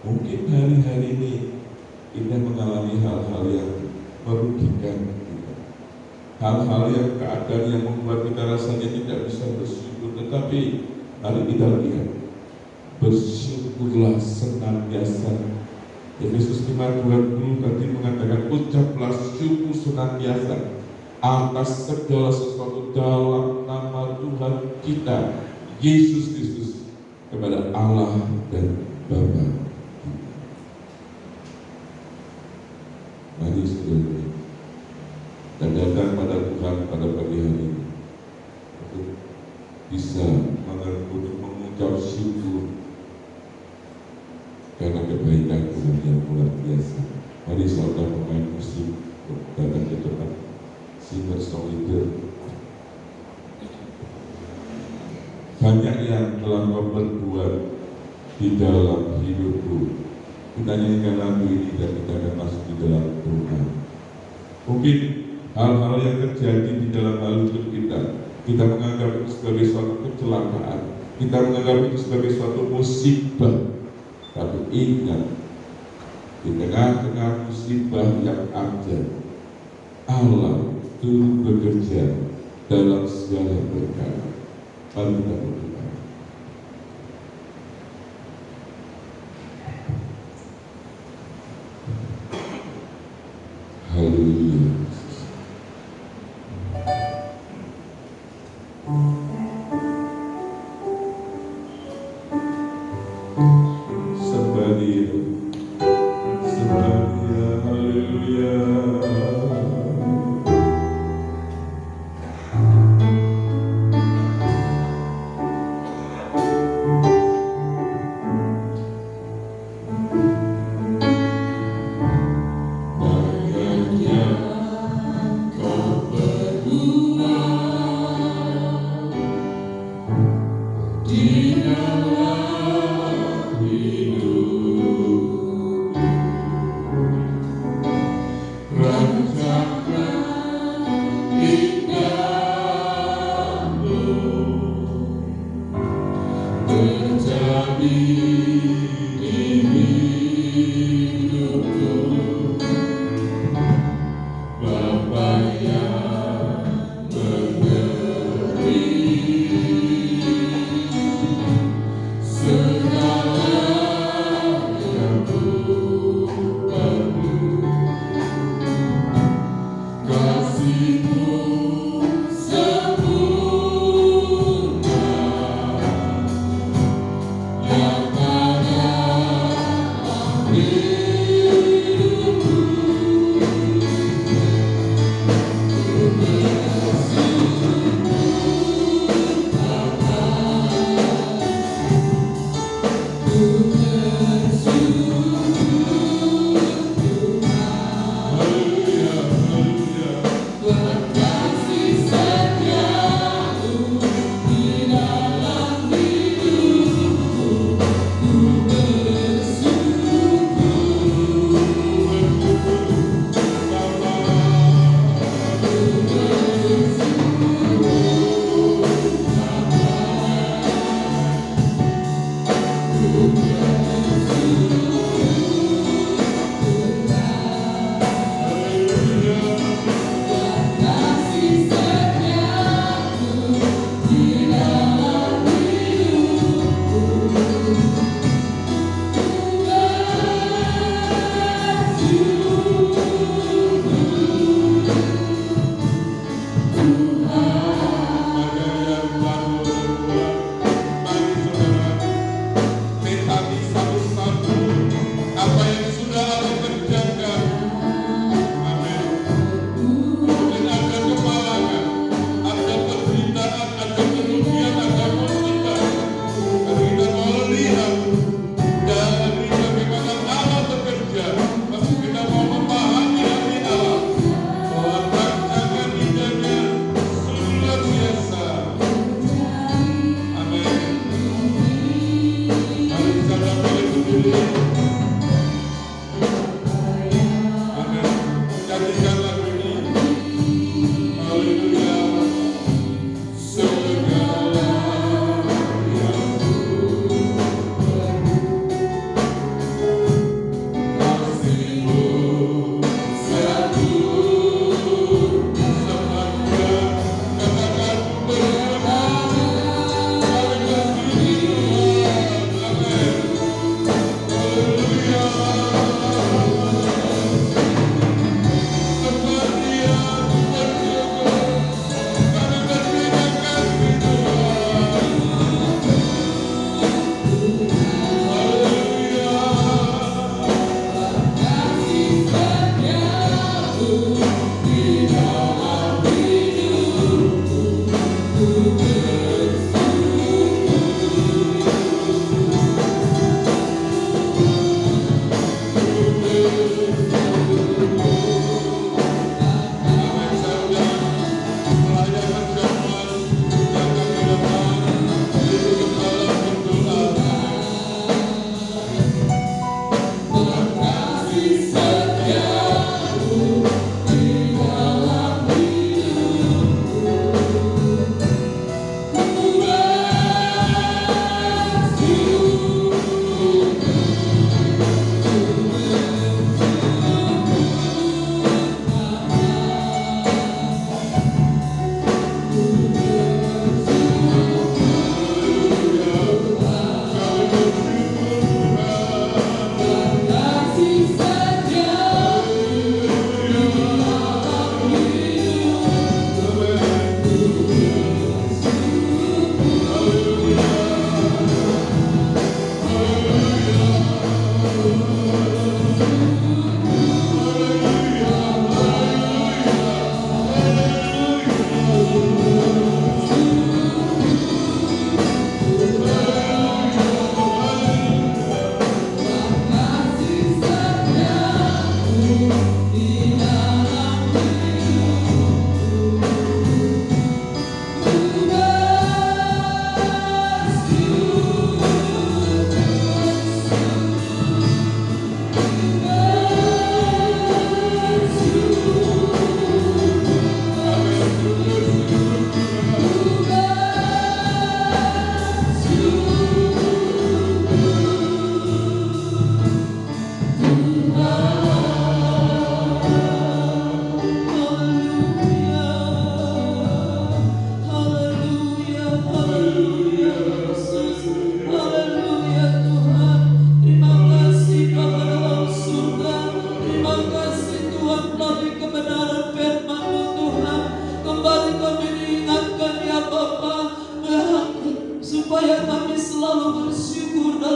Mungkin hari-hari ini kita mengalami hal-hal yang merugikan kita, hal-hal yang keadaan yang membuat kita rasanya tidak bisa bersyukur. Tetapi mari kita lihat, bersyukurlah senantiasa. Efesus 5:20 tadi mengatakan, ucaplah syukur senantiasa atas segala sesuatu dalam nama Tuhan kita Yesus Kristus kepada Allah dan Bapa. Mari saudara, dan datang pada Tuhan pada pagi hari ini untuk bisa mengucap syukur karena kebaikan Tuhan yang luar biasa. Mari saudara pemain musik datang ke depan, singer songwriter. Banyak yang telah kau berbuat di dalam hidupku. Kita nyanyikan lagu ini dan kita akan masuk di dalam Tuhan. Mungkin hal-hal yang terjadi di dalam hidup kita menganggap itu sebagai suatu kecelakaan, kita menganggap itu sebagai suatu musibah. Tapi ingat, di tengah-tengah musibah yang ada, Allah turut bekerja dalam segala perkara. Mari kita berdoa. Haleluya. Yang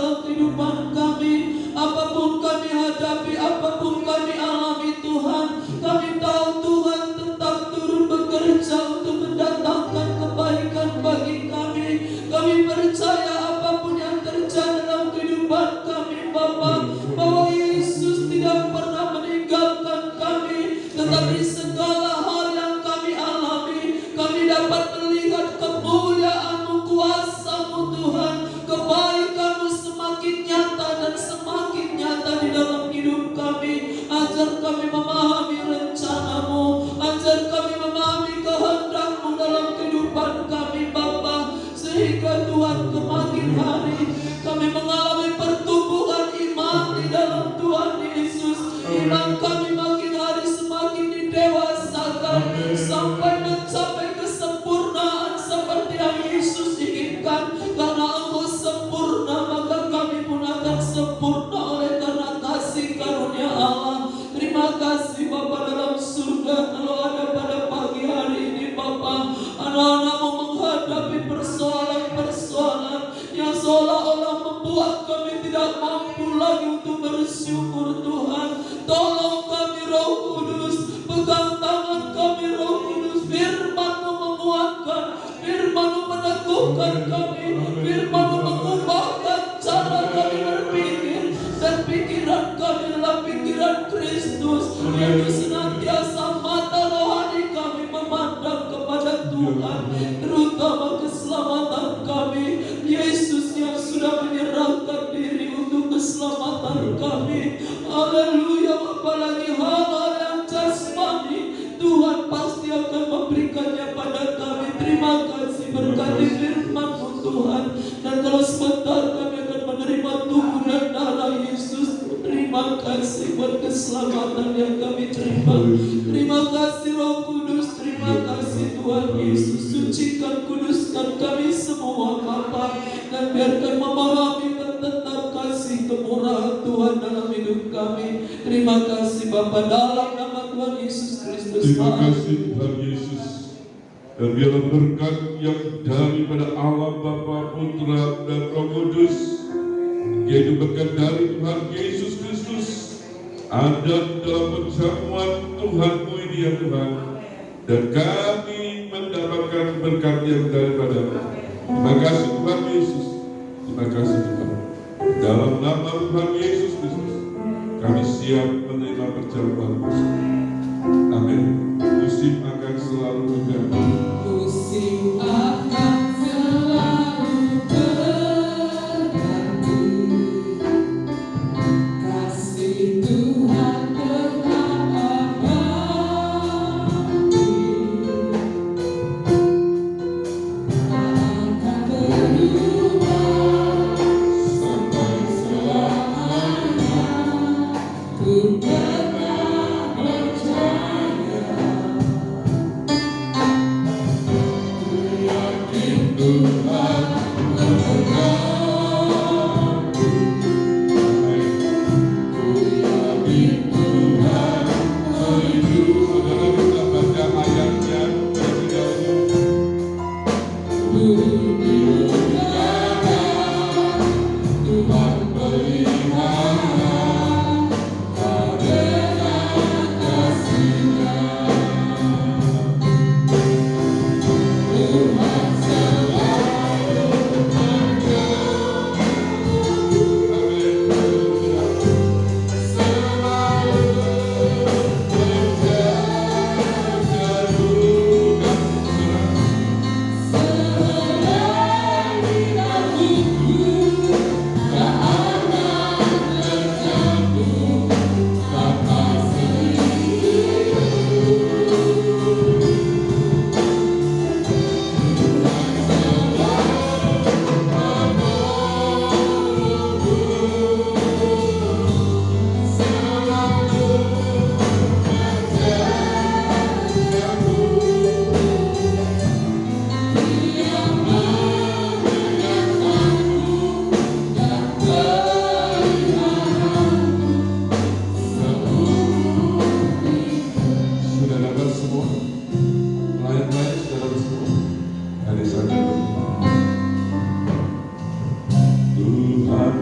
dalam kehidupan kami. Apapun kami hadapi, apapun kami alami Tuhan, kami tahu Tuhan tetap turut bekerja untuk mendatangkan kebaikan bagi kami. Kami percaya apapun yang terjadi dalam kehidupan kami Bapa, bahwa Yesus tidak pernah meninggalkan kami. Tetapi segala hal yang kami alami, kami dapat melihat kemuliaan-Mu, kuasa-Mu Tuhan. Kebaikan-Mu semakin nyata dan semakin nyata di dalam hidup kami. Ajar kami memahami rencana-Mu, ajar kami memahami kehendak-Mu dalam kehidupan kami Bapa, sehingga Tuhan kemakin hari kami mengalami pertumbuhan iman di dalam Tuhan Yesus. Iman kami makin hari semakin didewasakan sampai mencapai kesempurnaan seperti yang Yesus inginkan. Karena Engkau sempurna, maka kami pun akan sempurna oleh karena kasih karunia Allah. Terima kasih Bapa dalam surga. Kalau ada pada pagi hari ini Bapa, anak-anak-Mu menghadapi persoalan-persoalan yang seolah-olah membuat kami tidak mampu lagi untuk bersyukur Tuhan. Tolong kami Roh Kudus, pegang tangan kami Roh Kudus. Firman-Mu menguatkan, Firman-Mu meneguhkan kami, Firman-Mu mengubahkan cara kami berpikir, dan pikiran kami adalah pikiran Kristus, yaitu senantiasa mata rohani kami memandang kepada Tuhan, terutama keselamatan kami. Yesus yang sudah menyerahkan diri untuk keselamatan kami. Haleluya. Apalagi hal-hal yang jasmani, Tuhan pasti akan memberikannya pada kami. Terima kasih, berkati firman-Mu Tuhan. Dan kalau sebentar kami akan menerima tubuh dan darah Yesus, terima kasih buat keselamatan yang kami terima. Terima kasih Roh Kudus, terima kasih Tuhan Yesus. Sucikan, kuduskan kami semua Bapa, dan biarkan memahami dan tetap kasih kemurahan Tuhan dalam hidup kami. Terima kasih Bapa, dalam nama Tuhan Yesus Kristus. Terima kasih Tuhan Yesus. Dan biarlah berkat yang daripada Allah Bapa, Putra dan Roh Kudus, yaitu berkat dari Tuhan Yesus Kristus, ada dalam perjamuan Tuhan-Mu ini ya Tuhan. Dan kami mendapatkan berkat yang daripada-Mu. Terima kasih Tuhan Yesus. Terima kasih Tuhan. Dalam nama Tuhan Yesus Kristus, kami siap menerima perjamuan Kristus. Amin. Musim akan selalu berganti. Musim akan selalu berganti. Kasih Tuhan tetap abadi. Akan berubah sampai selamanya. Ku tetap percaya.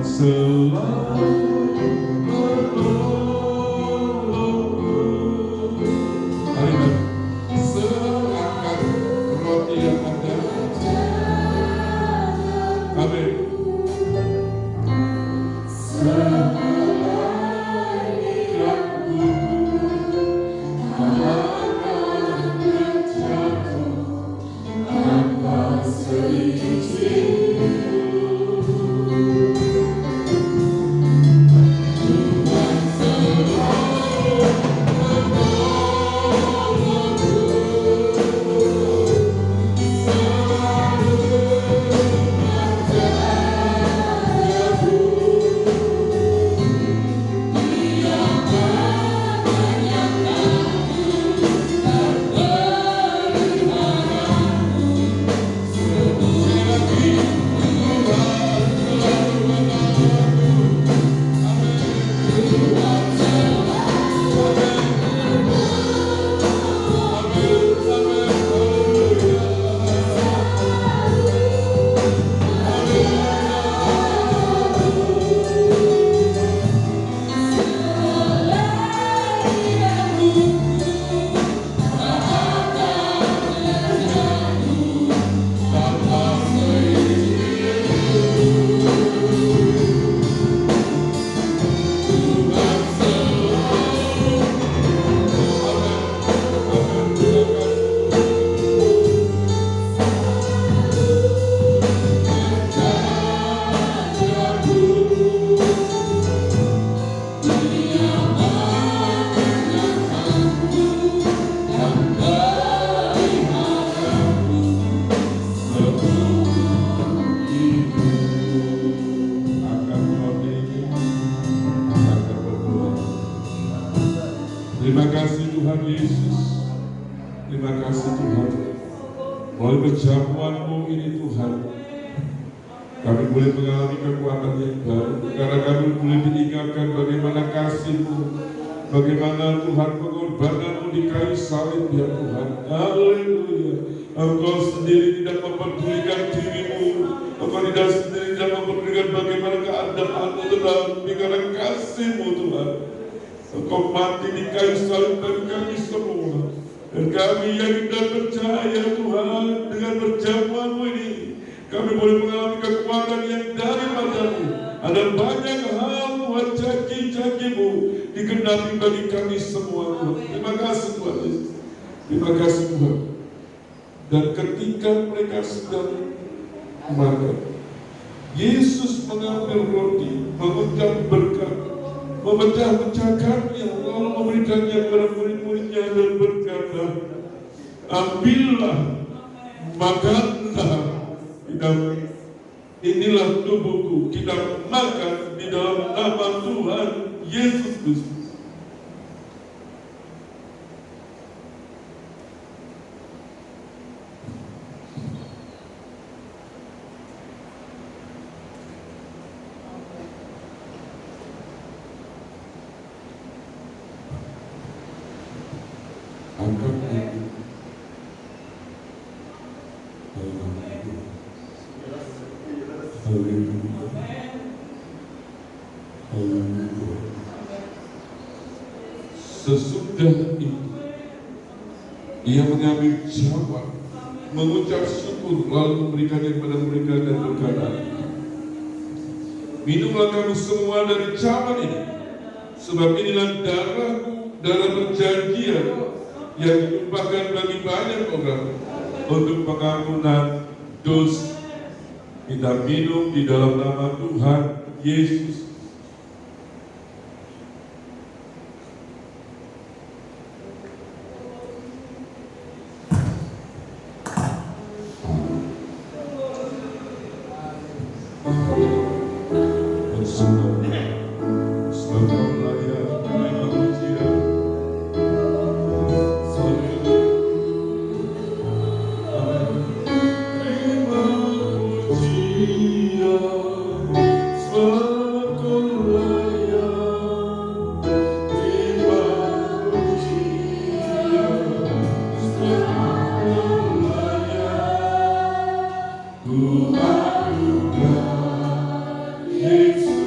selalu menolongku. Serahkan roti yang ada. Amin. Terima kasih Tuhan Yesus. Terima kasih Tuhan. Melalui perjamuan-Mu ini Tuhan, kami boleh mengalami kekuatan yang baru. Karena kami boleh diingatkan bagaimana kasih-Mu, bagaimana Tuhan pengorbanan-Mu di kayu salib ya Tuhan. Haleluya. Engkau sendiri tidak memperdulikan diri-Mu. Engkau tidak sendiri tidak memperdulikan bagaimana keadaanmu, tetapi karena kasih-Mu Tuhan, Engkau mati di kayu salib bagi kami semua. Dan kami yang tidak percaya Tuhan, dengan perjamuan-Mu ini kami boleh mengalami kekuatan yang daripada-Mu. Ada banyak hal Tuhan, janji-janji-Mu digenapi bagi kami semua Tuhan. Terima kasih Tuhan Yesus. Terima kasih Tuhan. Dan ketika mereka sedang makan, Yesus mengambil roti, mengucap berkat, memecah-pecahkannya, lalu memberikannya kepada murid-muridnya dan berkata, ambillah, makanlah, inilah tubuhku, kita makan di dalam nama Tuhan Yesus Kristus. Sesudah itu, ia mengambil cawan, mengucap syukur, lalu memberikannya kepada mereka dan berkata, minumlah kamu semua dari cawan ini, sebab inilah darahku, darah perjanjian yang ditumpahkan bagi banyak orang untuk pengampunan dosa. Kita minum di dalam nama Tuhan Yesus. Yesus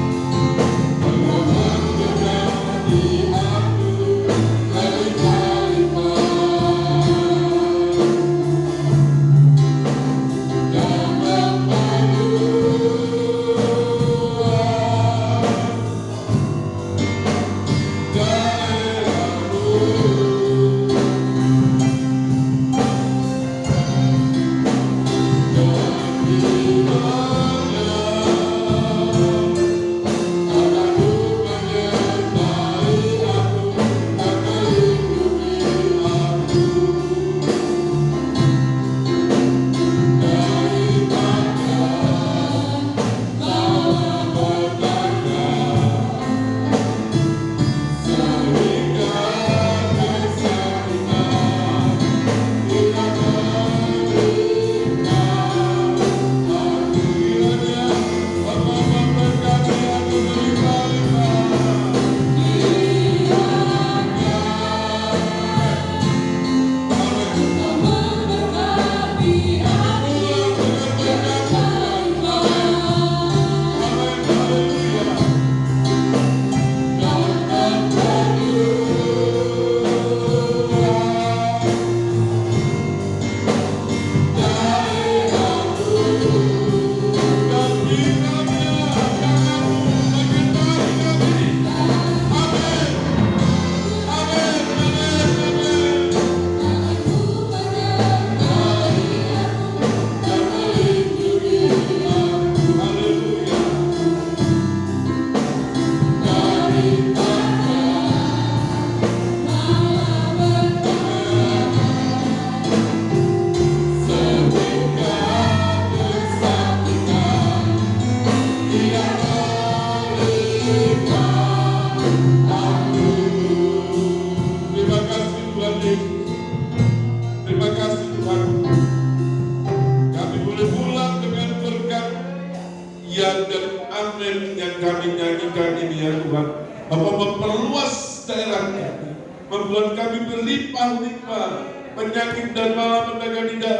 memperluas daerah kami, membuat kami berlimpah-limpah, penyakit dan malapetaka tidak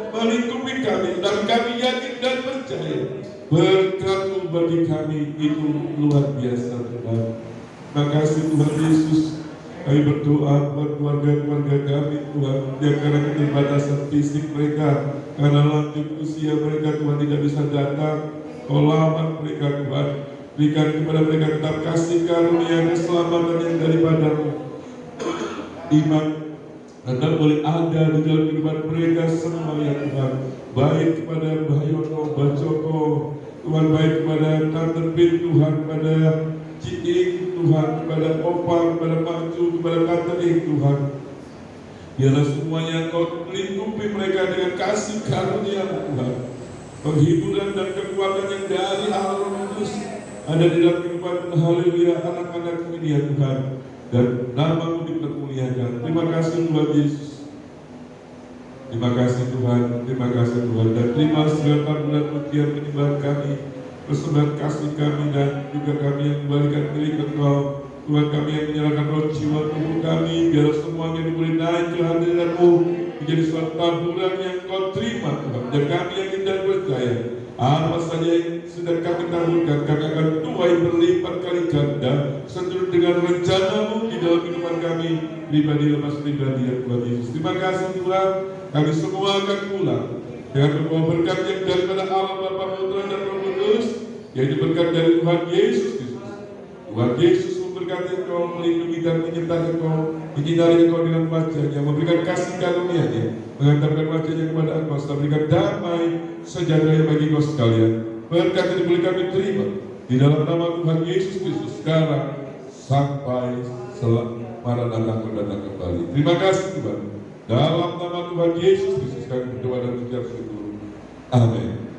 melingkupi kami, dan kami yakin dan percaya berkat-Mu bagi kami itu luar biasa Tuhan. Makasih Tuhan Yesus. Kami berdoa buat keluarga-keluarga kami Tuhan, yang karena keterbatasan fisik mereka, karena lanjut usia mereka Tuhan tidak bisa datang. Kau lawan mereka Tuhan, berikan kepada mereka tetap kasih karunia keselamatan yang daripada-Mu, iman dan boleh ada di dalam kehidupan mereka semua ya Tuhan. Baik kepada Mbah Yono, Mbah Joko Tuhan, baik kepada Tante Pin Tuhan, kepada Ciing Tuhan, kepada Opa, kepada Maju, kepada Tante Ing Tuhan. Biarlah semuanya Kau lingkupi mereka dengan kasih karunia Tuhan, penghiburan dan kekuatan yang dari Allah Roh Kudus ada di dalam kehidupan haleluya anak-anak ini ya Tuhan, dan nama-Mu dipermuliakan. Terima kasih Tuhan Yesus. Terima kasih Tuhan, terima kasih Tuhan, dan terima segala tambulan pujian penyembahan kami, persembahan kasih kami, dan juga kami yang kembalikan milik Engkau. Tuhan, kami yang menyerahkan roh jiwa tubuh kami, biar semuanya boleh naik ke hadirat-Mu menjadi suatu tamburan yang Kau terima Tuhan. Dan kami yang tidak percaya apa saja yang sudah kami taburkan, kami akan tuai berlipat kali ganda seturut dengan rencana-Mu di dalam kehidupan kami pribadi lepas pribadi ya Tuhan Yesus. Terima kasih Tuhan, kami semua akan pulang dengan membawa berkat yang daripada Allah Bapa, Putra dan Roh Kudus, yaitu berkat dari Tuhan Yesus Kristus. Tuhan Yesus memberkati Engkau, melindungi dan menyertai Engkau, menyinari Engkau dengan wajah-Nya, memberikan kasih karunia-Nya, mengantarkan wajah-Nya kepada Engkau, serta berikan damai sejahtera bagi Engkau sekalian. Berkat ini boleh kami terima di dalam nama Tuhan Yesus Kristus sekarang sampai Maranatha Kau datang kembali. Terima kasih Tuhan. Dalam nama Tuhan Yesus Kristus kami berdoa dan mengucap syukur. Amin.